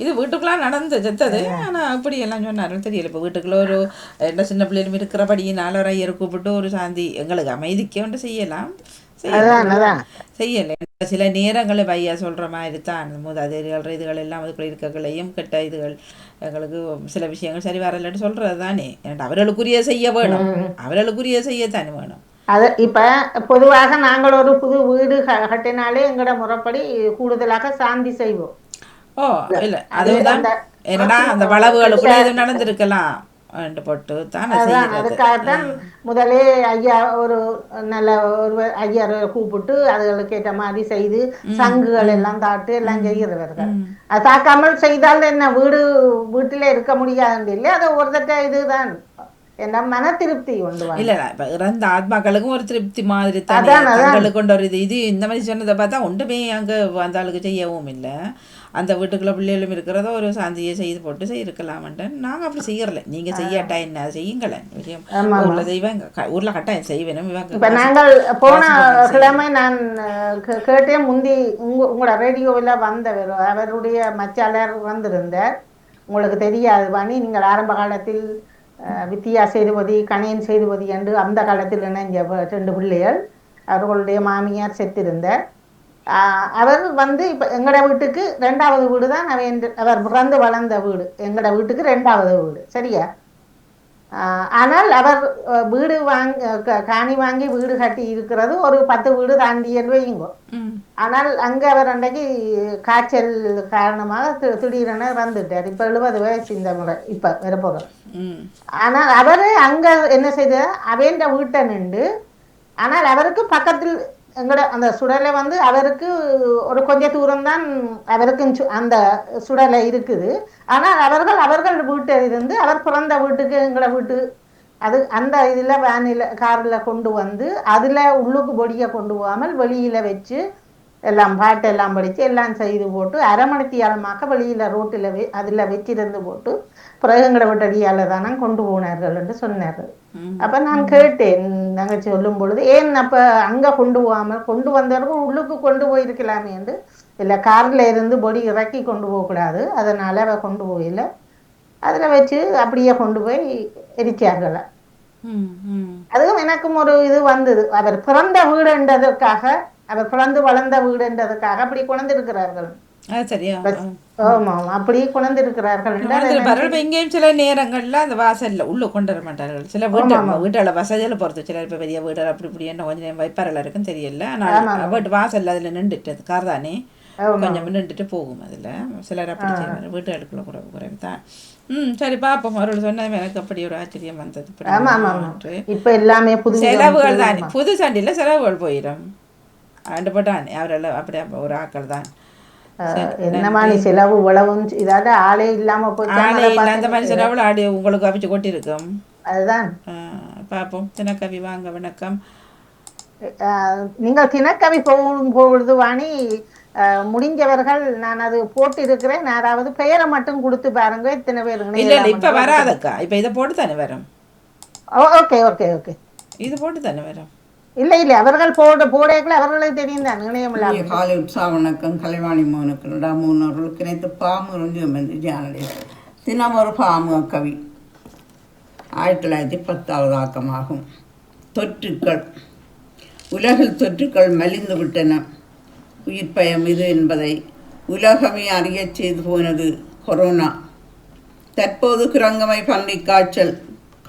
இது வீட்டுக்குலாம் நடந்து செத்தது. ஆனால் அப்படி எல்லாம் சொன்னார்கள் தெரியல. இப்போ வீட்டுக்குள்ள ஒரு என்ன சின்ன பிள்ளைகளும் இருக்கிறபடியினால ஒரு ஐயரை கூப்பிட்டு ஒரு சாந்தி எங்களுக்கு அமைதிக்க ஒன்று செய்யலாம், செய்யலை. சில நேரங்களில் பையா சொல்கிற மாதிரி தான் மூதாதையர்கள் இதுகள் எல்லாம் அதுக்குள்ள இருக்கங்களையும் கெட்ட இதுகள் எங்களுக்கு சில விஷயங்கள் சரி வரலன்னு சொல்கிறது தானே. ஏன்னா அவர்களுக்குரிய செய்ய வேணும், அவர்களுக்குரிய செய்யத்தானே வேணும். அது இப்போ பொதுவாக நாங்கள் ஒரு புது வீடு கட்டினாலே எங்களோட முறைப்படி கூடுதலாக சாந்தி செய்வோம். ஓ இல்லை அதுதான் என்னடா அந்த வளவுகளுக்குள்ள எதுவும் நடந்திருக்கலாம் போட்டு தான். அதுக்காகத்தான் முதலே ஐயா ஒரு நல்ல ஒரு ஐயரை கூப்பிட்டு அதுகளுக்கு ஏற்ற மாதிரி செய்து சங்குகள் எல்லாம் தாட்டு எல்லாம் செய்கிறவர்கள். அது தாக்காமல் செய்தால் என்ன வீட்டில இருக்க முடியாது இல்லையா. அது ஒருத்தட்ட இதுதான் என்ன மன திருப்தி உண்டு. இல்ல இப்ப இறந்த ஆத்மாக்களுக்கும் ஒரு திருப்தி மாதிரி தங்களுக்கு கொண்ட ஒரு இது இந்த மாதிரி சொன்னதை பார்த்தா ஒன்றுமே அங்க அந்த ஆளுக்கு செய்யவும் இல்லை. அந்த வீட்டுக்குள்ள பிள்ளைகளும் இருக்கிறதோ ஒரு சாந்தியை செய்து போட்டு செய்யிருக்கலாம்ட்டு நாங்கள் அப்படி செய்யறல. நீங்க செய்யாட்டா என்ன செய்யுங்களேன் விஷயம் ஊர்ல செய்வேன், ஊர்ல கட்டாயம் செய்வேன். இப்ப நாங்கள் போன கிழமை நான் கேட்டேன் முந்தி உங்களோட ரேடியோவில் வந்தவர் அவருடைய மச்சாளர் வந்திருந்தார். உங்களுக்கு தெரியாது வாணி, நீங்கள் ஆரம்ப காலத்தில் வித்தியா சேதுபதி கணியன் சேதுபதி என்று அந்த காலத்தில் இணைஞ்ச 2 பிள்ளைகள். அவர்களுடைய மாமியார் செத்திருந்தார். அவர் வந்து இப்போ எங்களோட வீட்டுக்கு 2வது வீடு தான் அவர் பிறந்து வளர்ந்த வீடு. எங்களோட வீட்டுக்கு 2வது வீடு சரியா. ஆனால் அவர் வீடு காணி வாங்கி வீடு கட்டி இருக்கிறது ஒரு 10 வீடு தாண்டியல் வைங்கோ. ஆனால் அங்கே அவர் அன்றைக்கு காய்ச்சல் காரணமாக திடீரென இறந்துட்டார். இப்போ 70 வயசு இந்த முறை இப்போ வரப்போகிறோம். ஆனால் அவர் அங்கே என்ன செய்த அவன் வீட்டை நின்று, ஆனால் அவருக்கு பக்கத்தில் எங்களோட அந்த சுடலை வந்து அவருக்கு ஒரு கொஞ்ச தூரம்தான் அவருக்கு அந்த சுடலை இருக்குது. ஆனால் அவர்கள் வீட்டில் இருந்து அவர் பிறந்த வீட்டுக்கு எங்களோட வீட்டு அது அந்த இதில் வேனில் காரில் கொண்டு வந்து அதில் உள்ளுக்கு பொடியை கொண்டு போகாமல் வெளியில் வச்சு எல்லாம் பாட்டெல்லாம் படித்து எல்லாம் செய்து போட்டு அரை மணித்தியாலமாக வெளியில் ரோட்டில் அதில் வச்சிருந்து போட்டு பிறகு எங்களோட வீட்டடியால் தானே கொண்டு போனார்கள் என்று சொன்னார்கள். அப்போ நான் கேட்டேன் நாங்கள் சொல்லும் பொழுது ஏன் அப்போ அங்கே கொண்டு போகாமல் கொண்டு வந்தவர்கள் உள்ளுக்கு கொண்டு போயிருக்கலாமே என்று. இல்லை காரில் இருந்து பொடி இறக்கி கொண்டு போகக்கூடாது, அதனால் அவ கொண்டு போயில அதில் வச்சு அப்படியே கொண்டு போய் எரிச்சார்கள். அதுவும் எனக்கும் ஒரு இது வந்தது. அவர் பிறந்த வீடுன்றதற்காக அவர் பிறந்து வளர்ந்த வீடுன்றதுக்காக அப்படி கொண்டிருக்கிறார்கள். சரியா அப்படி கொண்டிருக்கிறார்கள். இங்கேயும் சில நேரங்கள்ல அந்த வாசல்ல உள்ள கொண்டு வர மாட்டார்கள். சில வீட்டுல வசதியில பொறுத்து சிலர் இப்ப பெரிய வீடு அப்படி இப்படி என்ன கொஞ்சம் நேரம் வைப்பார்கள் இருக்குன்னு தெரியல. ஆனால் வீட்டு வாசல்ல அதுல நின்றுட்டு கார் தானே கொஞ்சம் நின்றுட்டு போகும். அதுல சிலர் அப்படி செய்வாங்க. வீட்டுகளுக்குள்ள குறைவு தான். சரி பாப்போம். அவர்கள் சொன்னது எனக்கு அப்படி ஒரு ஆச்சரியம் வந்தது. இப்ப எல்லாமே செலவுகள் தான், புது சண்டையில செலவுகள் போயிடும் ஆண்டு போட்டான் அவரெல்லாம் அப்படியே ஒரு ஆக்கள் தான். என்னமானி செலவு உழவும் இதால ஆளே இல்லாம அந்த மாதிரி செலவுல ஆடி உங்களுக்கு அவிச்சு கொட்டி இருக்கும். அதுதான் பாப்போம். தினக்கவி வாங்க வணக்கம். நீங்கள் தினக்கவி பொழுது வாணி முடிஞ்சவர்கள் நான் அது போட்டு இருக்கிறேன். யாராவது பெயரை மட்டும் கொடுத்து பாருங்க. இத்தனை பேருங்க. இல்ல இப்ப வராதக்கா, இப்ப இதை போட்டு தானே வரும். ஓகே ஓகே ஓகே இது போட்டு தானே வரும். இல்லை அவர்கள் போடேக்குள்ள அவர்களுக்கு தெரியும் தான். இணையமில்ல காலை உற்சாக வணக்கம். கலைவாணி மோனுக்கு மூணவர்களுக்கு நேற்று பாம்பு வந்து ஜானடி தினம் ஒரு பாம்பு கவி 1910 ஆக்கமாகும். தொற்றுக்கள் உலகில் தொற்றுக்கள் மலிந்து விட்டன. உயிர் பயம் இது என்பதை உலகமே அறியச் செய்து போனது கொரோனா. தற்போது குரங்கமை பன்றி காய்ச்சல்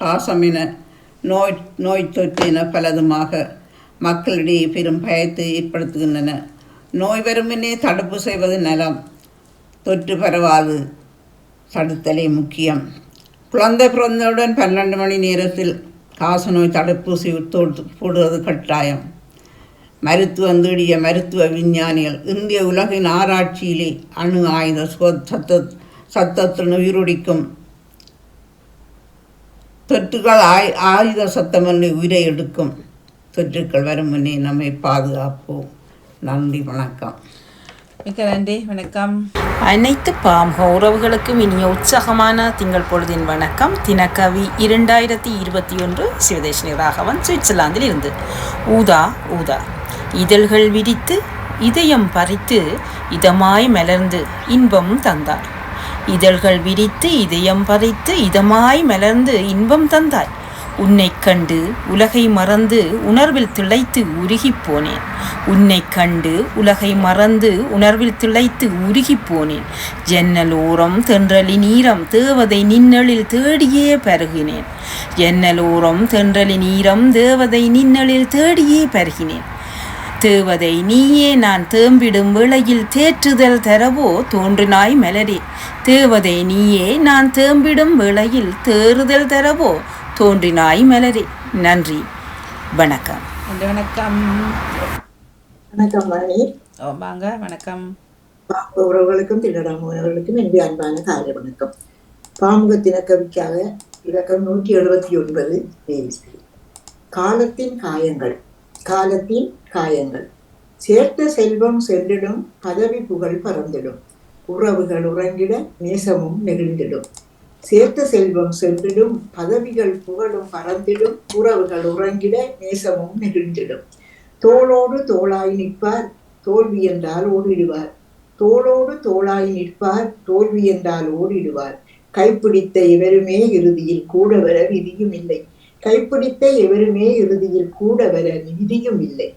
காசமென நோய் தொற்றின பலதுமாக மக்களிடையே பெரும் பயத்தை ஏற்படுத்துகின்றன. நோய் வருமுன்னே தடுப்பு செய்வது நலம். தொற்று பரவாது தடுத்தலே முக்கியம். குழந்தை பிறந்தவுடன் 12 மணி நேரத்தில் காசநோய் தடுப்பூசி போடுவது கட்டாயம். மருத்துவம் தேடிய மருத்துவ விஞ்ஞானிகள் இந்திய உலகின் ஆராய்ச்சியிலே அணு ஆயுத சத்தத்துடன் உயிரொடிக்கும் தொற்றுகள் ஆயுத சத்தம் என்று உயிரை எடுக்கும். தொற்றுக்கள் வரும் முன்னே நம்மை பாதுகாப்போம். நன்றி, வணக்கம். மிக்க நன்றி, வணக்கம். அனைத்து பாம்க உறவுகளுக்கும் இனிய உற்சாகமான திங்கள் பொழுதின் வணக்கம். தினக்கவி 2021 சிவதேஷினி ராகவன், சுவிட்சர்லாந்தில் இருந்து. ஊதா ஊதா இதழ்கள் விரித்து இதயம் பறித்து இதமாய் மலர்ந்து இன்பம் தந்தாய். இதழ்கள் விரித்து இதயம் பறித்து இதமாய் மலர்ந்து இன்பம் தந்தாய். உன்னை கண்டு உலகை மறந்து உணர்வில் திளைத்து உருகிப் போனேன். உன்னை கண்டு உலகை மறந்து உணர்வில் திளைத்து உருகிப் போனேன். ஜன்னலோரம் தென்றலி நீரம் தேவதை நின்னலில் தேடியே பருகினேன். ஜன்னலோரம் தென்றலி நீரம் தேவதை நின்னலில் தேடியே பருகினேன். தேவதை நீயே நான் தேம்பிடும் வேளையில் தேற்றுதல் தரவோ தோன்றினாய் மலரே. தேவதை நீயே நான் தேம்பிடும் வேளையில் தேறுதல் தரவோ தோன்றினாய் மலரே. நன்றி, வணக்கம். வணக்கம். வணக்கம் மணி. வாங்க, வணக்கம். உறவுகளுக்கும் தில்லடாமர்களுக்கும் என்னுடைய அன்பான காலை வணக்கம். பாமுக தினக்கவிக்காக இலக்கம் 179. காலத்தின் காயங்கள். காலத்தின் காயங்கள். சேர்த்த செல்வம் சென்றிடும், பதவி புகழ் பறந்திடும், உறவுகள் உறங்கிட நேசமும் நெகிழ்ந்திடும். சேர்த்த செல்வம் சென்றிடும், பதவிகள் புகழும் பறந்திடும், உறவுகள் உறங்கிட நேசமும் நெகிழ்ந்திடும். தோளோடு தோளாய் நிற்பார், தோல்வி என்றால் ஓடிடுவார். தோளோடு தோளாய் நிற்பார், தோல்வி என்றால் ஓடிடுவார். கைப்பிடித்த எவருமே இறுதியில் கூட வர விதியும் இல்லை. கைப்பிடித்த எவருமே இறுதியில் கூட வர விதியும் இல்லை.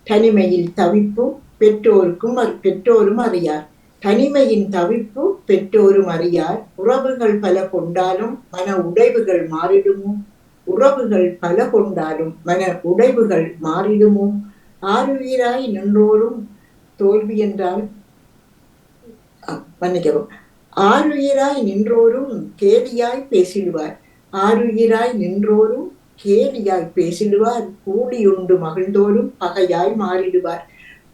தனிமையில் தவிப்பு பெற்றோரும் அறியார். தனிமையின் தவிப்பு பெற்றோரும் அறியார். உறவுகள் பல கொண்டாலும் மன உடைவுகள் மாறிடுமோ. உறவுகள் பல கொண்டாலும் மன உடைவுகள் மாறிடுமோ. ஆருயிராய் நின்றோரும் தோல்வி என்றால் மன்னிக்கவும். ஆருயிராய் நின்றோரும் கேலியாய் பேசிடுவார். ஆருயிராய் நின்றோரும் கேலியாய் பேசிடுவார். கூடியுண்டு மகிழ்ந்தோரும் பகையாய் மாறிடுவார்.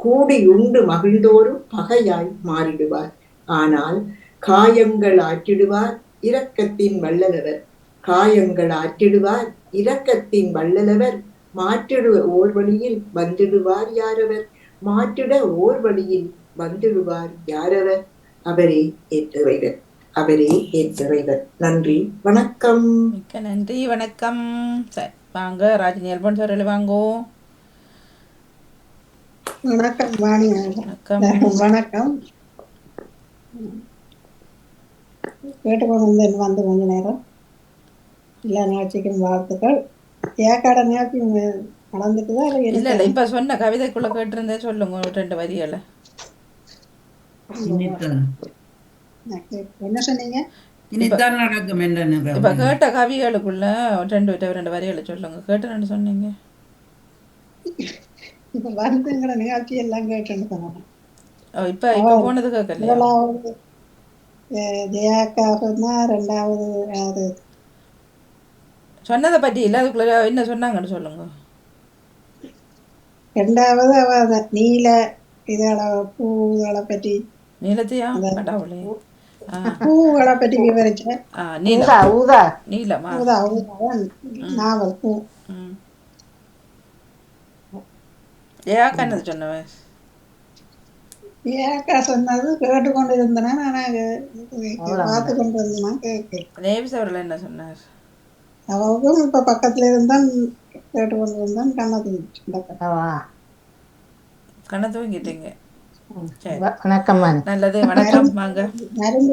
கூடியுண்டு மகிழ்ந்தோரும் பகையாய் மாறிடுவார். ஆனால் காயங்கள் ஆற்றிடுவார் இரக்கத்தின் வல்லலவர். காயங்கள் ஆற்றிடுவார் இரக்கத்தின் வல்லலவர். மாற்றிடு ஓர் வழியில் வந்துடுவார் யாரவர். மாற்றிட ஓர் வழியில் வந்துடுவார் யாரவர். அவரே ஏற்றவைவர். அவரே ஏற்றவைவர். நன்றி, வணக்கம். மிக்க நன்றி, வணக்கம். சரி, வாங்க ராஜினி அல்பன் சார் வாங்கோ. வணக்கம் வாணி. வணக்கம். வணக்கம். கேட்டுக்கொண்டு வந்து கொஞ்ச நேரம் எல்லா நிகழ்ச்சிக்கும் வாழ்த்துக்கள். ஏக்காட நிகழ்ச்சி நடந்துட்டுதா? இல்ல இல்ல, இப்ப சொன்ன கவிதைக்குள்ள கேட்டிருந்தேன், சொல்லுங்க 2 வரிகளை. என்ன சொன்னீங்க? இப்ப கேட்ட கவிகளுக்குள்ள 2 வரிகளை சொல்லுங்க. கேட்டேன்னு சொன்னீங்க. இப்ப வருதுங்கிற நிகழ்ச்சி எல்லாம் கேட்டுன்னு சொன்னேன். இப்ப போனது கேட்கல. முதலாவது ஜெயாக்கா சொன்னா, 2வது சொன்னதை பற்றி இல்ல, அதுக்குள்ள என்ன சொன்னாங்கன்னு சொல்லுங்க. 2வது அவ நீல இதோட பூகளை பற்றி. நீலத்தையா? கடவுளே. பூகளை பற்றி விவரிச்சேன். நாவல் பூ. ஏக்கா என்னது சொன்னவன்? ஏக்கா சொன்னது கேட்டுக்கொண்டு இருந்தேன்னா, நான் பார்த்து கொண்டு வந்தேன்னா கேட்க. நேவிஸ் அவர்கள் என்ன சொன்னார்? அவருக்கும் இப்ப பக்கத்துல இருந்தான் கேட்டுக்கொண்டு இருந்தான். கண்ணை தூங்கிட்டீங்க. வணக்கம். நல்லது, வணக்கம். வாங்க. மருந்து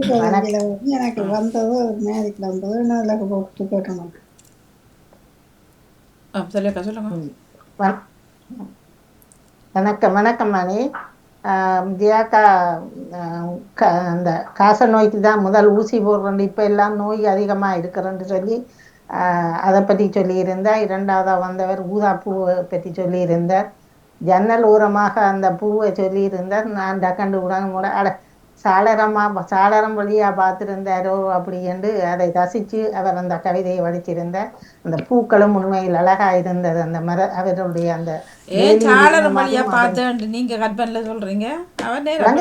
எனக்கு வந்தது மேரிக்கு வந்தது. நான் போட்டு கேட்டணும். சொல்லுங்க சொல்லுங்க. வணக்கம். வணக்கம் மணி. ஜியாக்கா அந்த காச நோய்க்கு தான் முதல் ஊசி போடுறேன். இப்போ எல்லாம் நோய் அதிகமாக இருக்கிறேன்னு சொல்லி அதை பற்றி சொல்லியிருந்தார். இரண்டாவதாக வந்தவர் ஊதா பூவை பற்றி சொல்லியிருந்தார். ஜன்னல் ஓரமாக அந்த பூவை சொல்லியிருந்தார். நான் டக்கண்டு உடனே கூட சாளரம் வழியாக பார்த்துருந்தாரோ அப்படி என்று அதை ரசித்து அவர் அந்த கவிதையை வடிச்சிருந்தார். அந்த பூக்களும் உண்மையில் அழகாக இருந்தது. அந்த அவருடைய அந்த சாளரம் வழியாக பார்த்தேன் நீங்கள் கற்பனையில சொல்கிறீங்க. அவர் நேரம்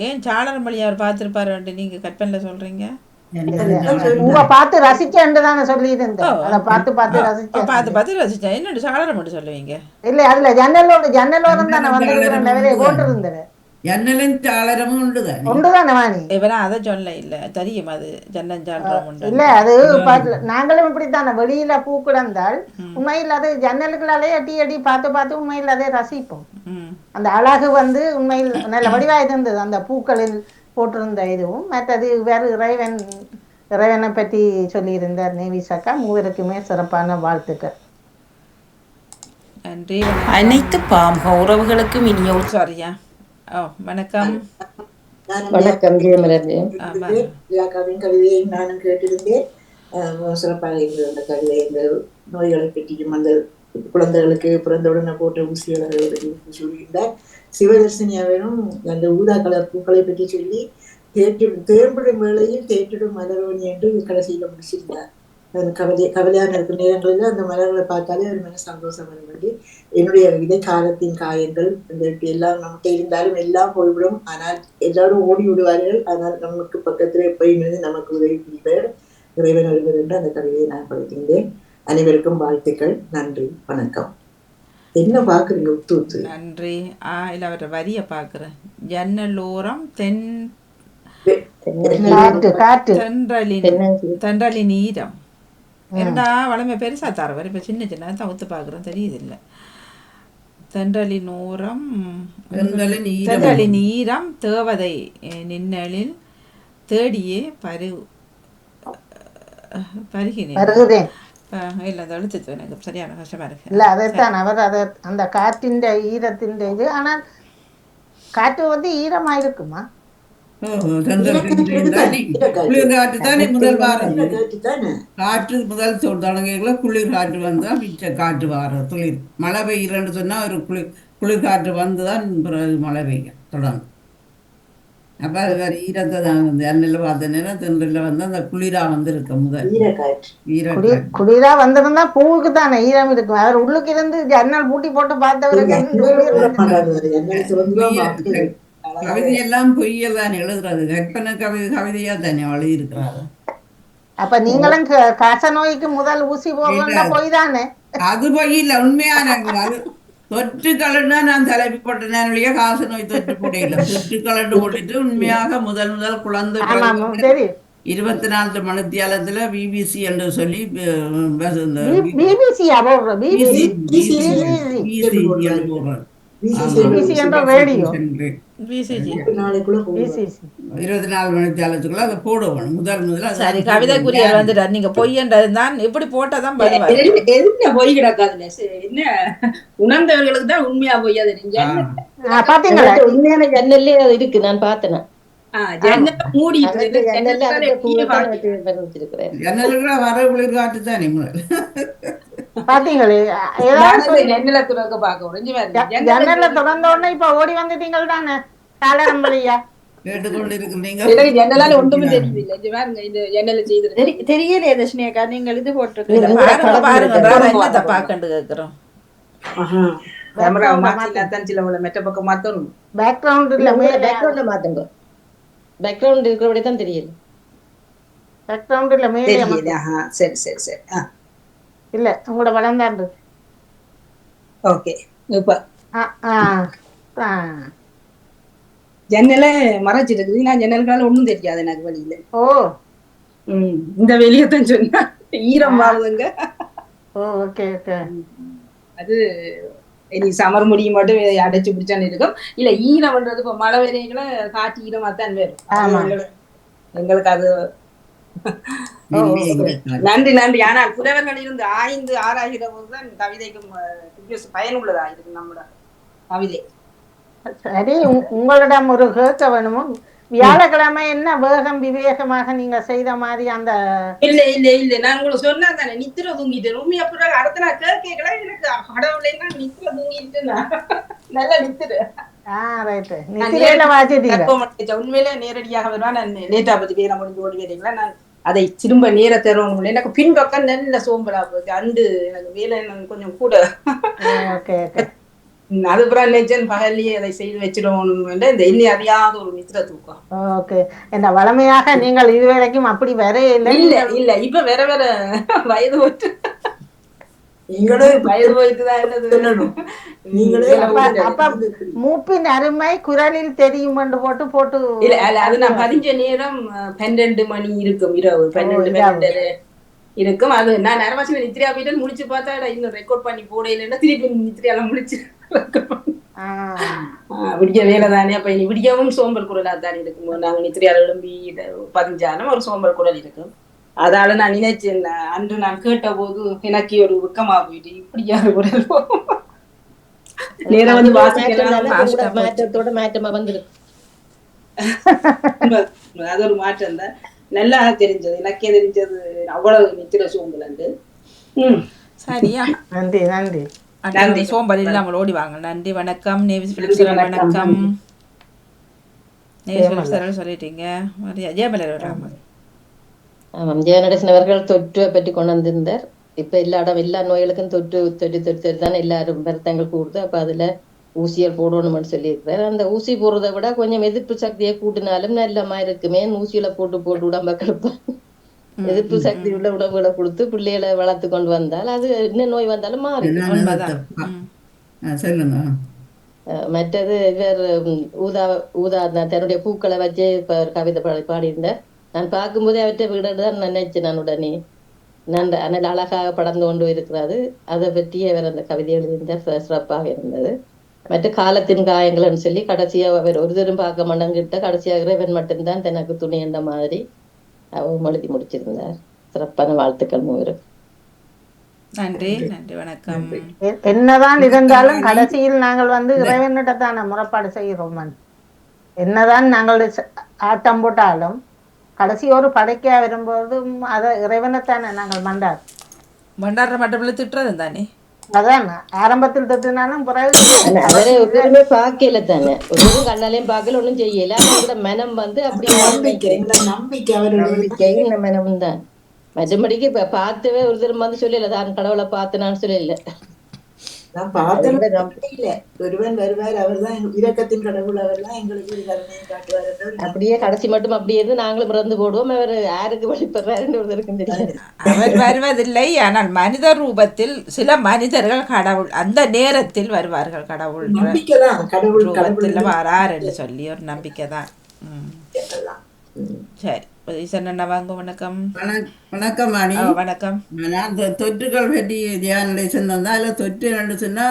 ஏன் சாளரம் வழியாக அவர் பார்த்துருப்பாரு நீங்கள் கற்பனையில சொல்கிறீங்க. பூவை பார்த்து ரசிச்சேன் தானே சொல்லியிருந்தேன். அதை பார்த்து ரசிச்சேன். என்னோட சாளரம் மட்டும் சொல்லுவீங்க இல்லை, அதுல ஜன்னலோரம் தானே வந்து போட்டிருந்தேன். ஜன்னலும் சாளரமும் உண்டுதான் உண்டுதானே வாணி. இவரா அதை சொல்ல இல்லை தெரியும். அது ஜன்னல் சாளரம் உண்டு இல்லை. அது நாங்களும் இப்படித்தானே வெளியில பூ கிடந்தால் உண்மையில் அது ஜன்னலுக்குள்ளாலே அடி பார்த்து உண்மையில் அதை ரசிப்போம். அந்த அழகு வந்து உண்மையில் நல்ல வடிவாக இருந்தது. அந்த பூக்களில் போட்டிருந்த இதுவும் மற்றது வேறு இறைவனை பற்றி சொல்லியிருந்தார் நேவிசாக்கா. மூவருக்குமே சிறப்பான வாழ்த்துக்கள். நன்றி. அனைத்து பாம்க உறவுகளுக்கும் இனிய சாரியா வணக்கம். வணக்கம். கவிதையை நானும் கேட்டிருந்தேன். சிறப்பாக இருந்தது அந்த கவிதை. இந்த நோய்களை பற்றியும் அந்த குழந்தைகளுக்கு பிறந்தவுடனே போட்ட ஊசிகளை பற்றி சொல்லியிருந்தார். சிவதர்சினி அவரும் அந்த ஊதா கலர் பூக்களை பற்றி சொல்லி தேம்பிடும் வேளையில் தேற்றிடும் மலரோனி என்று கடைசியில முடிச்சிருந்தார். அந்த கவலையான இருக்கிற நேரங்களில் அந்த மலர்களை பார்த்தாலே ஒரு மன சந்தோஷம் வருவது. என்னுடைய இடைக்காலத்தின் காயங்கள் எல்லாம் நமக்கு இருந்தாலும் எல்லாம் போய்விடும். ஆனால் எல்லாரும் ஓடி விடுவார்கள். ஆனால் நமக்கு பக்கத்தில் எப்பயும் நமக்கு உதவி புரிவார் இறைவன் வருவது என்று அந்த கவிதையை நான் படித்திருந்தேன். அனைவருக்கும் வாழ்த்துக்கள். நன்றி, வணக்கம். என்ன பாக்குறீங்க? உத்து நன்றி. இல்ல அவர வரிய பாக்குறேன். ஜன்னலோரம் தென்றலி நீரம் என்னடா வளமை பெருசா தரவர். இப்ப சின்ன சின்ன தவுத்து பாக்குறேன், தெரியுது இல்ல. தென்றலி நூரம் தென்றலி நீரம் தேவதை நின்னலில் தேடியே பருகினேன். இல்லை அந்த எழுத்து எனக்கு சரியான கஷ்டமா இருக்கு. இல்லை அதைத்தான் அவர் அந்த காற்றின் ஈரத்தின் இது. ஆனால் காற்று வந்து ஈரமா இருக்குமா? காற்று முதல் தொடங்குல குளிர் காற்று வந்துதான் மிச்ச காற்று வார துளிர். மழை பெய்யலன்னு சொன்னா ஒரு குளிர் காற்று வந்துதான் பிறகு மழை பெய்யும் தொடங்கும். அப்ப அது ஈரத்தை தான் ஜன்னல பார்த்த நேரம் தென்றல வந்து அந்த குளிரா வந்து இருக்க முதல் குளிரா வந்திருந்தா பூவுக்கு தானே ஈரம் இருக்கும். அவர் உள்ளுக்கு இருந்து ஜன்னல் பூட்டி போட்டு பார்த்தவருக்கு கவிதையெல்லாம் பொய்யெல்லாம் எழுதுறது. கற்பனை கவிதையா தானே எழுதி இருக்கிறாரு. அப்ப நீங்களும் காச நோய்க்கு முதல் ஊசி போடுறா பொய் தானே? அது பொய் இல்ல, உண்மையான அது தொற்று கலண்டா நான் தலைப்பு போட்டேன். காச நோய் தொற்று போடையில தொற்று கலண்டு போட்டுட்டு உண்மையாக முதல் குழந்தை 24 மணித்தியாலத்துல பிபிசி என்று சொல்லி கவிதைக்குரியர் வந்துட்டார். நீங்க பொய்யன்றது தான் இப்படி போட்டதான் பொய் கிடக்காதுல்ல. என்ன உணர்ந்தவர்களுக்கு தான் உண்மையா பொய்யா தெரியும். உண்மையான ஜன்னல்லே அது இருக்கு, நான் பார்த்தேன். தெரியலையே தர்ஷினியக்கா, நீங்கள் இது போட்டு பேக்ரவுண்ட் இருக்கிறபடி தான் தெரியல. பேக்ரவுண்ட் இல்ல தெரியல. சரி சரி சரி. இல்ல உங்களோட வளர்ந்தான் இருக்கு. ஓகே. இப்ப ஜன்னல மறைச்சிருக்கு. நான் ஜன்னல்கால ஒண்ணும் தெரியாது எனக்கு வெளியில. ஓ இந்த வெளியத்தான் சொன்னா ஈரம் வாழுதுங்க. Okay okay. அது இனி சமர் முடியும் மட்டும் அடைச்சு பிடிச்சான்னு இருக்கும். இல்ல ஈரம்ன்றது இப்ப மழை வரைகளை காற்று ஈரமா தான் வேறும் எங்களுக்கு. அது நன்றி நன்றி. ஆனால் புலவர்கள் இருந்து ஆராய்கிற போதுதான் கவிதைக்கும் பயனுள்ளதா இருக்கு நம்மளோட கவிதை. சரி, உங்களிடம் ஒரு கேட்க வேணுமோ? வியாழக்கிழமை என்ன வேகம் விவேகமாக நீங்க செய்த மாதிரி அந்த இல்ல நான் உங்களுக்கு சொன்னா தானே நித்திர தூங்கிட்டேன் உண்மையா பிறகு அடுத்த நாள் கேட்கல எனக்கு கடவுளைன்னா நித்திர தூங்கிட்டு நல்லா நித்திர உண்மையிலே நேரடியாக வருவா. நான் லேட்டா பத்தி வேலை முடிஞ்சு ஓடி கேட்டீங்களா, நான் அதை திரும்ப நேர தரணும். எனக்கு பின்பக்கம் நல்ல சோம்பலா போச்சு. அண்டு எனக்கு வேலை கொஞ்சம் கூட அதுபுறம் நினைச்சேன் பகல்லையே அதை செய்து வச்சிடணும். இந்த இன்னி அறியாத ஒரு நித்திர தூக்கம். ஓகே, என்ன வளமையாக நீங்கள் இதுவரைக்கும் அப்படி வேற இல்ல இப்ப வேற வயது போட்டு வயது போயிட்டுதான் மூப்பின் அருமை குரலில் தெரியும் போட்டு போட்டு இல்ல அது நான் பதிஞ்ச நேரம் 12 மணி இருக்கும், இரவு 12 இருக்கும். அது நான் அரவாசி நித்திரியா போயிட்டு முடிச்சு பார்த்தா இன்னும் ரெக்கார்ட் பண்ணி போட இல்லைன்னா திருப்பி நித்திரியால முடிச்சு விடிய வேலை தானே. அப்ப இனி விடியவும் சோம்பல் குரலா தானே இருக்கும். நாங்க நித்திரியால எழும்பி பதிஞ்சாலும் ஒரு சோம்பல் குரல் இருக்கும். அதால நான் நினைச்சேன், அன்று நான் கேட்ட போது எனக்கு ஒரு வெக்கமா போயிட்டு இப்படியா குரல் நேரம் வந்து மாற்றத்தோட மாற்றமா வந்துருக்கு. அது ஒரு மாற்றம் தான், நல்லா தெரிஞ்சது, எனக்கே தெரிஞ்சது. அவ்வளவு நித்திர சோம்பல். சரியா, நன்றி நன்றி நன்றி. சோம்பல் இல்லாமல் ஓடி வாங்க. நன்றி, வணக்கம். நேவிஸ் பிலிப்ஸ் வணக்கம். நேவிஸ் பிலிப்ஸ் சொல்லிட்டீங்க. ஜெயமலர் ராமன். ஆமாம், ஜெயநடேசன் அவர்கள் தொற்றுவை பற்றி கொண்டு வந்திருந்தார். இப்ப எல்லா நோய்களுக்கும் தொற்று தானே எல்லாரும் வருத்தங்கள் கூடுது. அப்ப அதுல ஊசியல் போடணும்னு சொல்லியிருக்கிறார். அந்த ஊசி போடுறதை விட கொஞ்சம் எதிர்ப்பு சக்தியை கூட்டினாலும் நல்லமா இருக்குமே. ஊசியில போட்டு உடம்ப கெடுப்பான். எதிர்ப்பு சக்தி உள்ள உணவுகளை கொடுத்து பிள்ளைகளை வளர்த்து கொண்டு வந்தால் அது என்ன நோய் வந்தாலும் மாறும். மற்றது இவர் ஊதா தன்னுடைய பூக்களை வச்சு கவிதை பாடியிருந்தார். நான் பார்க்கும்போதே அவற்றை வீடுதான் நினைச்சேன். நான் உடனே நல்ல அழகாக படர்ந்து கொண்டு இருக்கிறது. அதை பற்றி அவர் அந்த கவிதை எழுதியிருந்தார், சிறப்பாக இருந்தது. மற்ற காலத்தின் காயங்கள்னு சொல்லி கடைசியாக அவர் ஒரு தரம் பார்க்க மாட்டேங்கிட்ட கடைசியாக இறைவன் மட்டும்தான் தனக்கு துணி என்ற மாதிரி அவர் எழுதி முடிச்சிருந்தார். சிறப்பான வாழ்த்துக்கள் மூவருக்கு. நன்றி நன்றி, வணக்கம். என்னதான் இருந்தாலும் கடைசியில் நாங்கள் வந்து இறைவனிடத்தான முறைப்பாடு செய்கிறோம். என்னதான் நாங்கள் ஆட்டம் போட்டாலும் கடைசி ஒரு படைக்கா வரும்போதும் அதை இறைவனைத்தானே நாங்கள் மண்டாடுற மட்டும் திட்டுறது தானே. அதான் ஆரம்பத்தில் திட்டுனாலும் அவரை ஒருத்தருமே பார்க்கல தானே, ஒரு கண்ணாலையும் பார்க்கல, ஒன்றும் செய்யல. அவரோட மனம் வந்து அப்படி நம்பிக்கை மனம் தான். மற்றபடிக்கு இப்ப பார்த்தவே ஒருத்தர் வந்து சொல்லல, தான் கடவுளை பார்த்தனான்னு சொல்லல. ஒருவன் வருவார், அவர்தான் இரக்கத்தின் கடவுள், அவர்தான் எங்களுக்கு கருணையை காட்டுவார். அப்படியே கடைசி மட்டும் அப்படியே இருந்து நாங்களும் பிறந்து போடுவோம். அவர் யாருக்கு வழிபடுறாருன்னு ஒருத்தருக்கும் தெரியாது. அவர் வருவதில்லை, ஆனால் மனித ரூபத்தில் சில மனிதர்கள் கடவுள் அந்த நேரத்தில் வருவார்கள். கடவுள் ரூபத்தில் வரார் என்று சொல்லி ஒரு நம்பிக்கை தான். சரி, வாங்க. வணக்கம். வணக்கம் வாணி. வணக்கம். நான் தொற்றுகள் பற்றி தியானம் சொன்னா அதில் தொற்று சொன்னா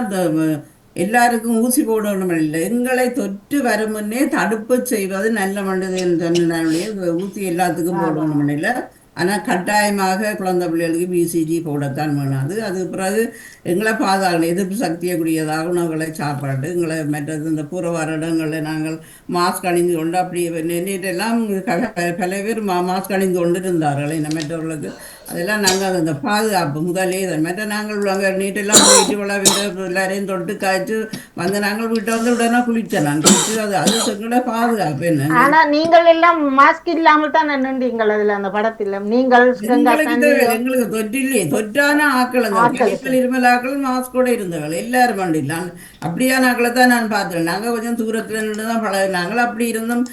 எல்லாருக்கும் ஊசி போடணும் இல்லை, எங்களை தொற்று வரும் முன்னே தடுப்பு செய்வது நல்ல மண்டது சொன்னாலே ஊசி எல்லாத்துக்கும் போடணும் இல்லை. ஆனால் கட்டாயமாக குழந்தை பிள்ளைகளுக்கு பிசிஜி போடத்தான் வேணாது. அது பிறகு எங்களை பாதுகாக்கணும், எதிர்ப்பு சக்தியை கூடியதாக உணவுகளை சாப்பாடு எங்களை மற்றது இந்த பூர்வ வருடங்களில் நாங்கள் மாஸ்க் அணிந்து கொண்டு அப்படி நேற்றெல்லாம் பல பேர் மாஸ்க் அணிந்து கொண்டு இருந்தார்கள். என்ன மற்றவர்களுக்கு அதெல்லாம் நாங்கள் அந்த பாதுகாப்பு முதலே மற்ற நாங்கள் அங்கே நீட்டெல்லாம் போயிட்டு விட எல்லாரையும் தொட்டு காய்ச்சி வந்து நாங்கள் வீட்டை வந்து உடனே குளித்தேன். நான் குளிச்சு அது எங்களோட பாதுகாப்பு. என்ன ஆனா நீங்கள் எல்லாம் மாஸ்க் இல்லாமல் தான் நின்றீங்கள் அதுல அந்த படத்தில். நீங்கள் எங்களுக்கு தொற்றில்லையே, தொற்றான ஆக்கள் இருமல் ஆக்கள் மாஸ்கோட இருந்தவர்கள் எல்லாரும் வண்டியில் அப்படியான ஆக்களை தான் நான் பார்த்தேன். நாங்கள் கொஞ்சம் தூரத்தில் நின்று தான் நாங்கள் அப்படி இருந்தோம்.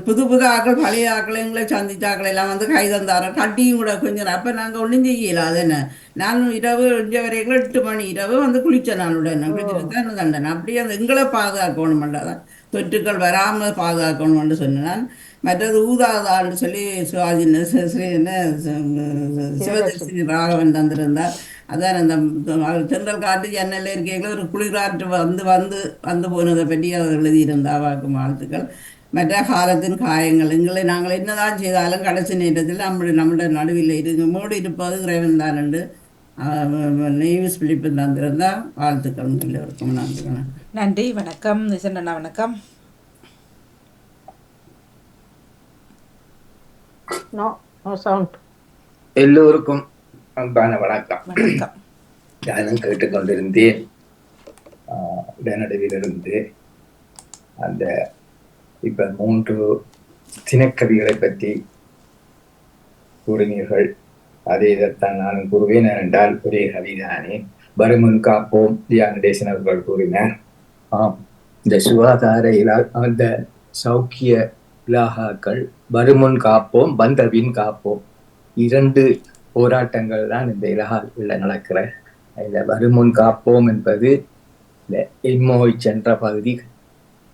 புது ஆக்கள் பழைய ஆக்களை எங்களை சந்தித்த ஆக்களை எல்லாம் வந்து கை தந்தாரோம், கட்டியும் கூட கொஞ்சம். அப்போ நாங்கள் ஒன்றும் செய்யல. அது என்ன, நான் இரவு வரைக்கும் 8 மணி இரவு வந்து குளித்தேன். நான் உடனே குளிச்சுட்டு தான் தண்டேன். அப்படியே அந்த எங்களை பாதுகாக்கணும் பண்ணாதான் தொற்றுக்கள் வராமல் பாதுகாக்கணும்னு சொன்னேன் நான். மற்றது ஊதாதான்னு சொல்லி சிவதர்ஷினி ராகவன் தந்திருந்தார். அதான் அந்த தென்றல் காற்று ஜன்னல் இருக்கைகளை ஒரு குளிர்காற்று வந்து போனதை பற்றி அவர் எழுதியிருந்தா. வாக்கும் வாழ்த்துக்கள். மற்ற காலத்தின் காயங்கள் எங்களை நாங்கள் என்னதான் செய்தாலும் கடைசி நேரத்தில் நம்முடைய நடுவில் மூடி இருப்பது இறைவன் தான் என்று நேவிஸ் பிலிப்பு தந்திருந்தா. வாழ்த்துக்கள் எல்லோருக்கும். நன்றி, வணக்கம். நன்றி, வணக்கம். வணக்கம். No no sound. எல்லோருக்கும் அன்பான வணக்கம். வணக்கம். நானும் கேட்டுக்கொண்டிருந்தேன் உடனடியிலிருந்து அந்த இப்ப 3 தினக்கவிகளை பற்றி கூறினீர்கள். அதே இதைத்தான் நானும் கூறுவேன். என்றால் ஒரே கவிதானே. வருமுன் காப்போம் தியானடேசன் அவர்கள் கூறினார். இந்த சுகாதார அந்த சௌக்கிய இலாகாக்கள் வருமுன் காப்போம் வந்தபின் காப்போம் 2 போராட்டங்கள் தான் இந்த இலாகாவில் நடக்கிற. இந்த வருமுன் காப்போம் என்பது இந்த எம்மோய் சென்ற பகுதி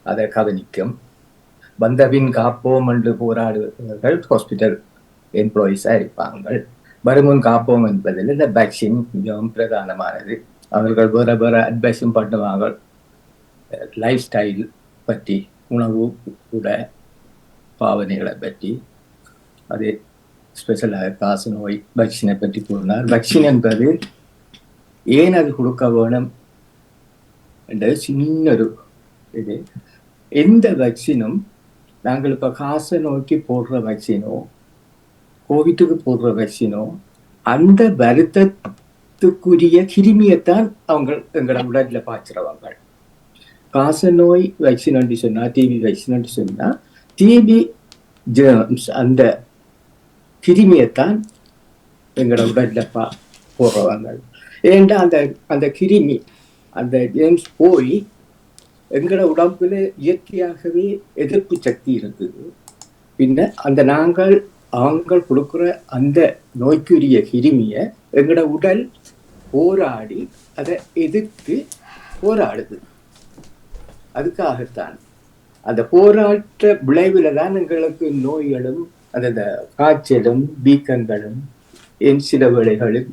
அதை கவனிக்கும். வந்தபின் காப்போம் என்று போராடுவர்கள் ஹாஸ்பிட்டல் எம்ப்ளாயிஸா இருப்பாங்க. வருமுன் காப்போம் என்பதில் இந்த வேக்சின் மிகவும் பிரதானமானது. அவர்கள் வேற வேற அட்வைஸும் பண்ணுவாங்க. லைஃப் ஸ்டைல் பற்றி, உணவு கூட பாவனைகளை பற்றி. அது ஸ்பெஷலாக காசு நோய் வேக்சினை பற்றி கூறினார். வேக்சின் என்பது ஏன் அது கொடுக்க வேணும் என்ற சின்ன ஒரு இது. எந்த வேக்சினும் நாங்கள் இப்போ காசு நோய்க்கு போடுற வேக்சினோ கோவிட்டுக்கு போடுற வேக்சினோ அந்த வருத்தத்துக்குரிய கிருமியைத்தான் அவங்க எங்களோட உடலில் பாய்ச்சிறவாங்க. காச நோய் வேக்சின் சொன்னா, டிபி வேக்சின் சொன்னா, டிபி ஜெர்ம்ஸ் அந்த கிருமியைத்தான் எங்களோட உடல்ல போடுறவாங்க. ஏன்டா அந்த அந்த கிருமி அந்த ஜெர்ம்ஸ் போய் எங்களோட உடம்புல இயற்கையாகவே எதிர்ப்பு சக்தி இருக்குது. பின்ன அந்த நாங்கள் கொடுக்குற அந்த நோய்க்குரிய கிருமிய எங்களோட உடல் போராடி அதை எதிர்த்து போராடுது. அதுக்காகத்தான் அந்த போராட்ட விளைவுல தான் எங்களுக்கு நோய்களும் அந்த காய்ச்சலும் வீக்கங்களும் சில வேளைகளும்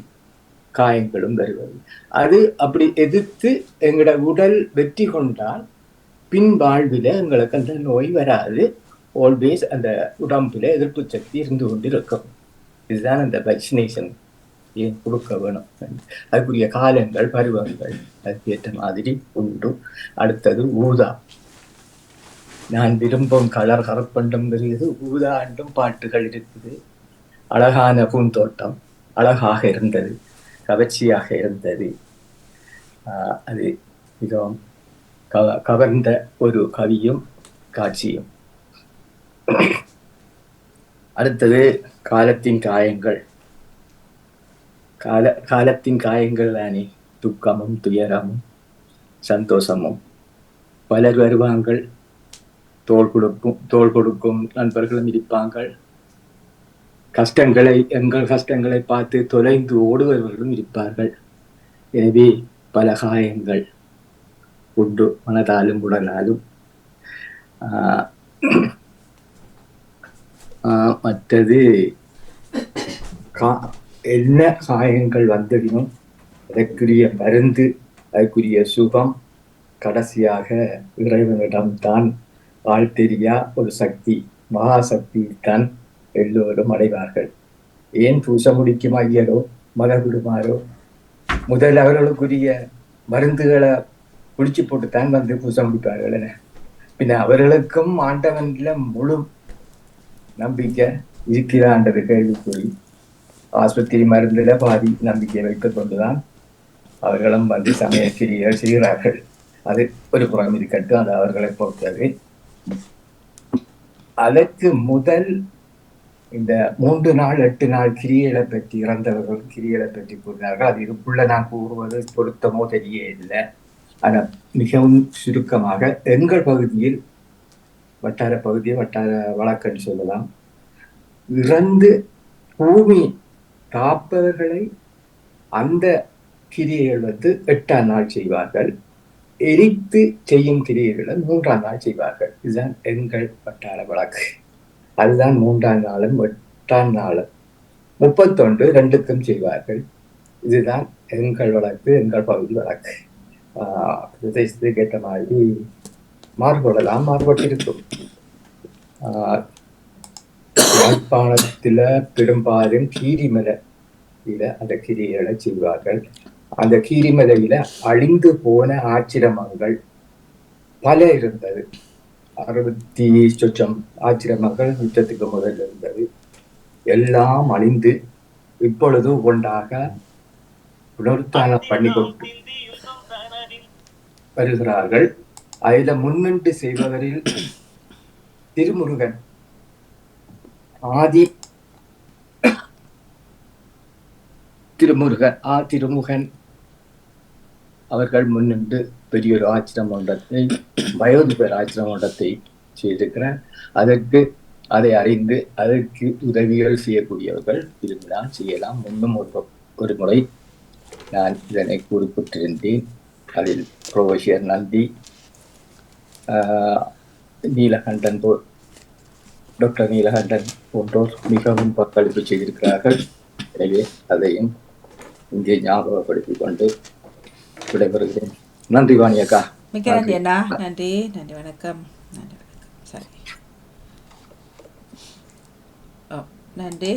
காயங்களும் வருவது. அது அப்படி எதிர்த்து எங்களோட உடல் வெற்றி கொண்டால் பின் வாழ்வில எங்களுக்கு அந்த நோய் வராது. ஆல்வேஸ் அந்த உடம்புல எதிர்ப்பு சக்தி இருந்து கொண்டிருக்கும். இதுதான் அந்த வேக்சினேஷன் ஏன் கொடுக்க வேணும். அதுக்குரிய காலங்கள் பருவங்கள் அதுக்கேற்ற மாதிரி உண்டு. அடுத்தது ஊதா. நான் விரும்பும் கலர் கரப்பண்டுங்கிறது ஊதா என்றும் பாட்டுகள் இருக்குது. அழகான பூந்தோட்டம் அழகாக இருந்தது, கவர்ச்சியாக இருந்தது. அது மிகவும் கவர்ந்த ஒரு கவியும் காட்சியும். அடுத்தது காலத்தின் காயங்கள். காலத்தின் காயங்கள் தானே துக்கமும் துயரமும் சந்தோஷமும். பலர் வருவாங்கள், தோள் கொடுக்கும் நண்பர்களும் இருப்பாங்கள். எங்கள் கஷ்டங்களை பார்த்து தொலைந்து ஓடுபவர்களும் இருப்பார்கள். எனவே பல காயங்கள் உண்டு, மனதாலும் உடலாலும். மற்றது என்ன காயங்கள் வந்ததினும் அதற்குரிய மருந்து, அதற்குரிய சுகம் கடைசியாக இறைவனிடம்தான். வாழ்த்தெரியா ஒரு சக்தி, மகாசக்தி தான் எல்லோரும் அடைவார்கள். ஏன் பூச முடிக்கும் ஐயரோ மதகுடுமாரோ முதல் அவர்களுக்குரிய மருந்துகளை குடிச்சு போட்டுத்தான் வந்து பூச முடிப்பார்கள் என. பின்ன அவர்களுக்கும் ஆண்டவன்ல முழு நம்பிக்கை இருக்கிறான்றது கேள்விக்குறி. ஆஸ்பத்திரி மருந்துல பாதி நம்பிக்கை வைத்துக் கொண்டுதான் அவர்களும் வந்து சமயக்கிரிகள் செய்கிறார்கள். அது ஒரு புறம் இருக்கட்டும், அது அவர்களை பொறுத்தது. அதற்கு முதல் இந்த 3 நாள் 8 நாள் கிரியைகளை பற்றி, இறந்தவர்கள் கிரியைகளை பற்றி கூறினார்கள். அது இதுக்குள்ள நான் கூறுவது பொருத்தமோ தெரிய இல்லை. ஆனால் மிகவும் சுருக்கமாக எங்கள் பகுதியில், வட்டார வழக்கன்னு சொல்லலாம், இறந்து பூமி காப்பவர்களை அந்த கிரியைகள் 8ஆம் நாள் செய்வார்கள். எரித்து செய்யும் கிரியைகளை 3ஆம் நாள் செய்வார்கள். இதுதான் எங்கள் வட்டார வழக்கு. அதுதான் 3ஆம் நாளும் 8ஆம் நாளும் 31 2க்கும் செய்வார்கள். இதுதான் எங்கள் வழக்கு, எங்கள் பகுதி வழக்கு. பிரதேசத்துக்கு ஏற்ற மாதிரி மாறுபடலாம், மாறுபட்டிருக்கும். யாழ்ப்பாணத்துல பெரும்பாலும் கீரிமலையில அந்த கிரியைகளை செய்வார்கள். அந்த கீரிமலையில அழிந்து போன ஆச்சிரமங்கள் பல இருந்தது. 60 சொச்சம் ஆச்சிரமங்கள் யுத்தத்துக்கு முதல் இருந்தது. எல்லாம் அழிந்து இப்பொழுது ஒன்றாக புனருத்தானம் பண்ணி கொண்டு வருகிறார்கள். அதில முன்னின்று செய்பவரில் திருமுருகன் திருமுகன் அவர்கள் முன்னின்று பெரிய ஒரு ஆச்சிரமண்டத்தை வயோதிபர் ஆச்சிரமண்டத்தை செய்திருக்கிறார். அதை அறிந்து அதற்கு உதவிகள் செய்யக்கூடியவர்கள் விரும்பினால் செய்யலாம். முன்னும் ஒரு முறை நான் இதனை குறிப்பிட்டிருந்தேன். அதில் புரோஃபசர் நந்தி, நீலகண்டன், டாக்டர் நீலகண்டன் போன்றோர் மிகவும் பங்களிப்பு செய்திருக்கிறார்கள். எனவே அதையும் இங்கே ஞாபகப்படுத்திக் கொண்டு விடைபெறுகிறேன். நன்றி வாணி அக்கா. மிக்க நன்றி அண்ணா. நன்றி நன்றி, வணக்கம். நன்றி, வணக்கம். சரி, நன்றி.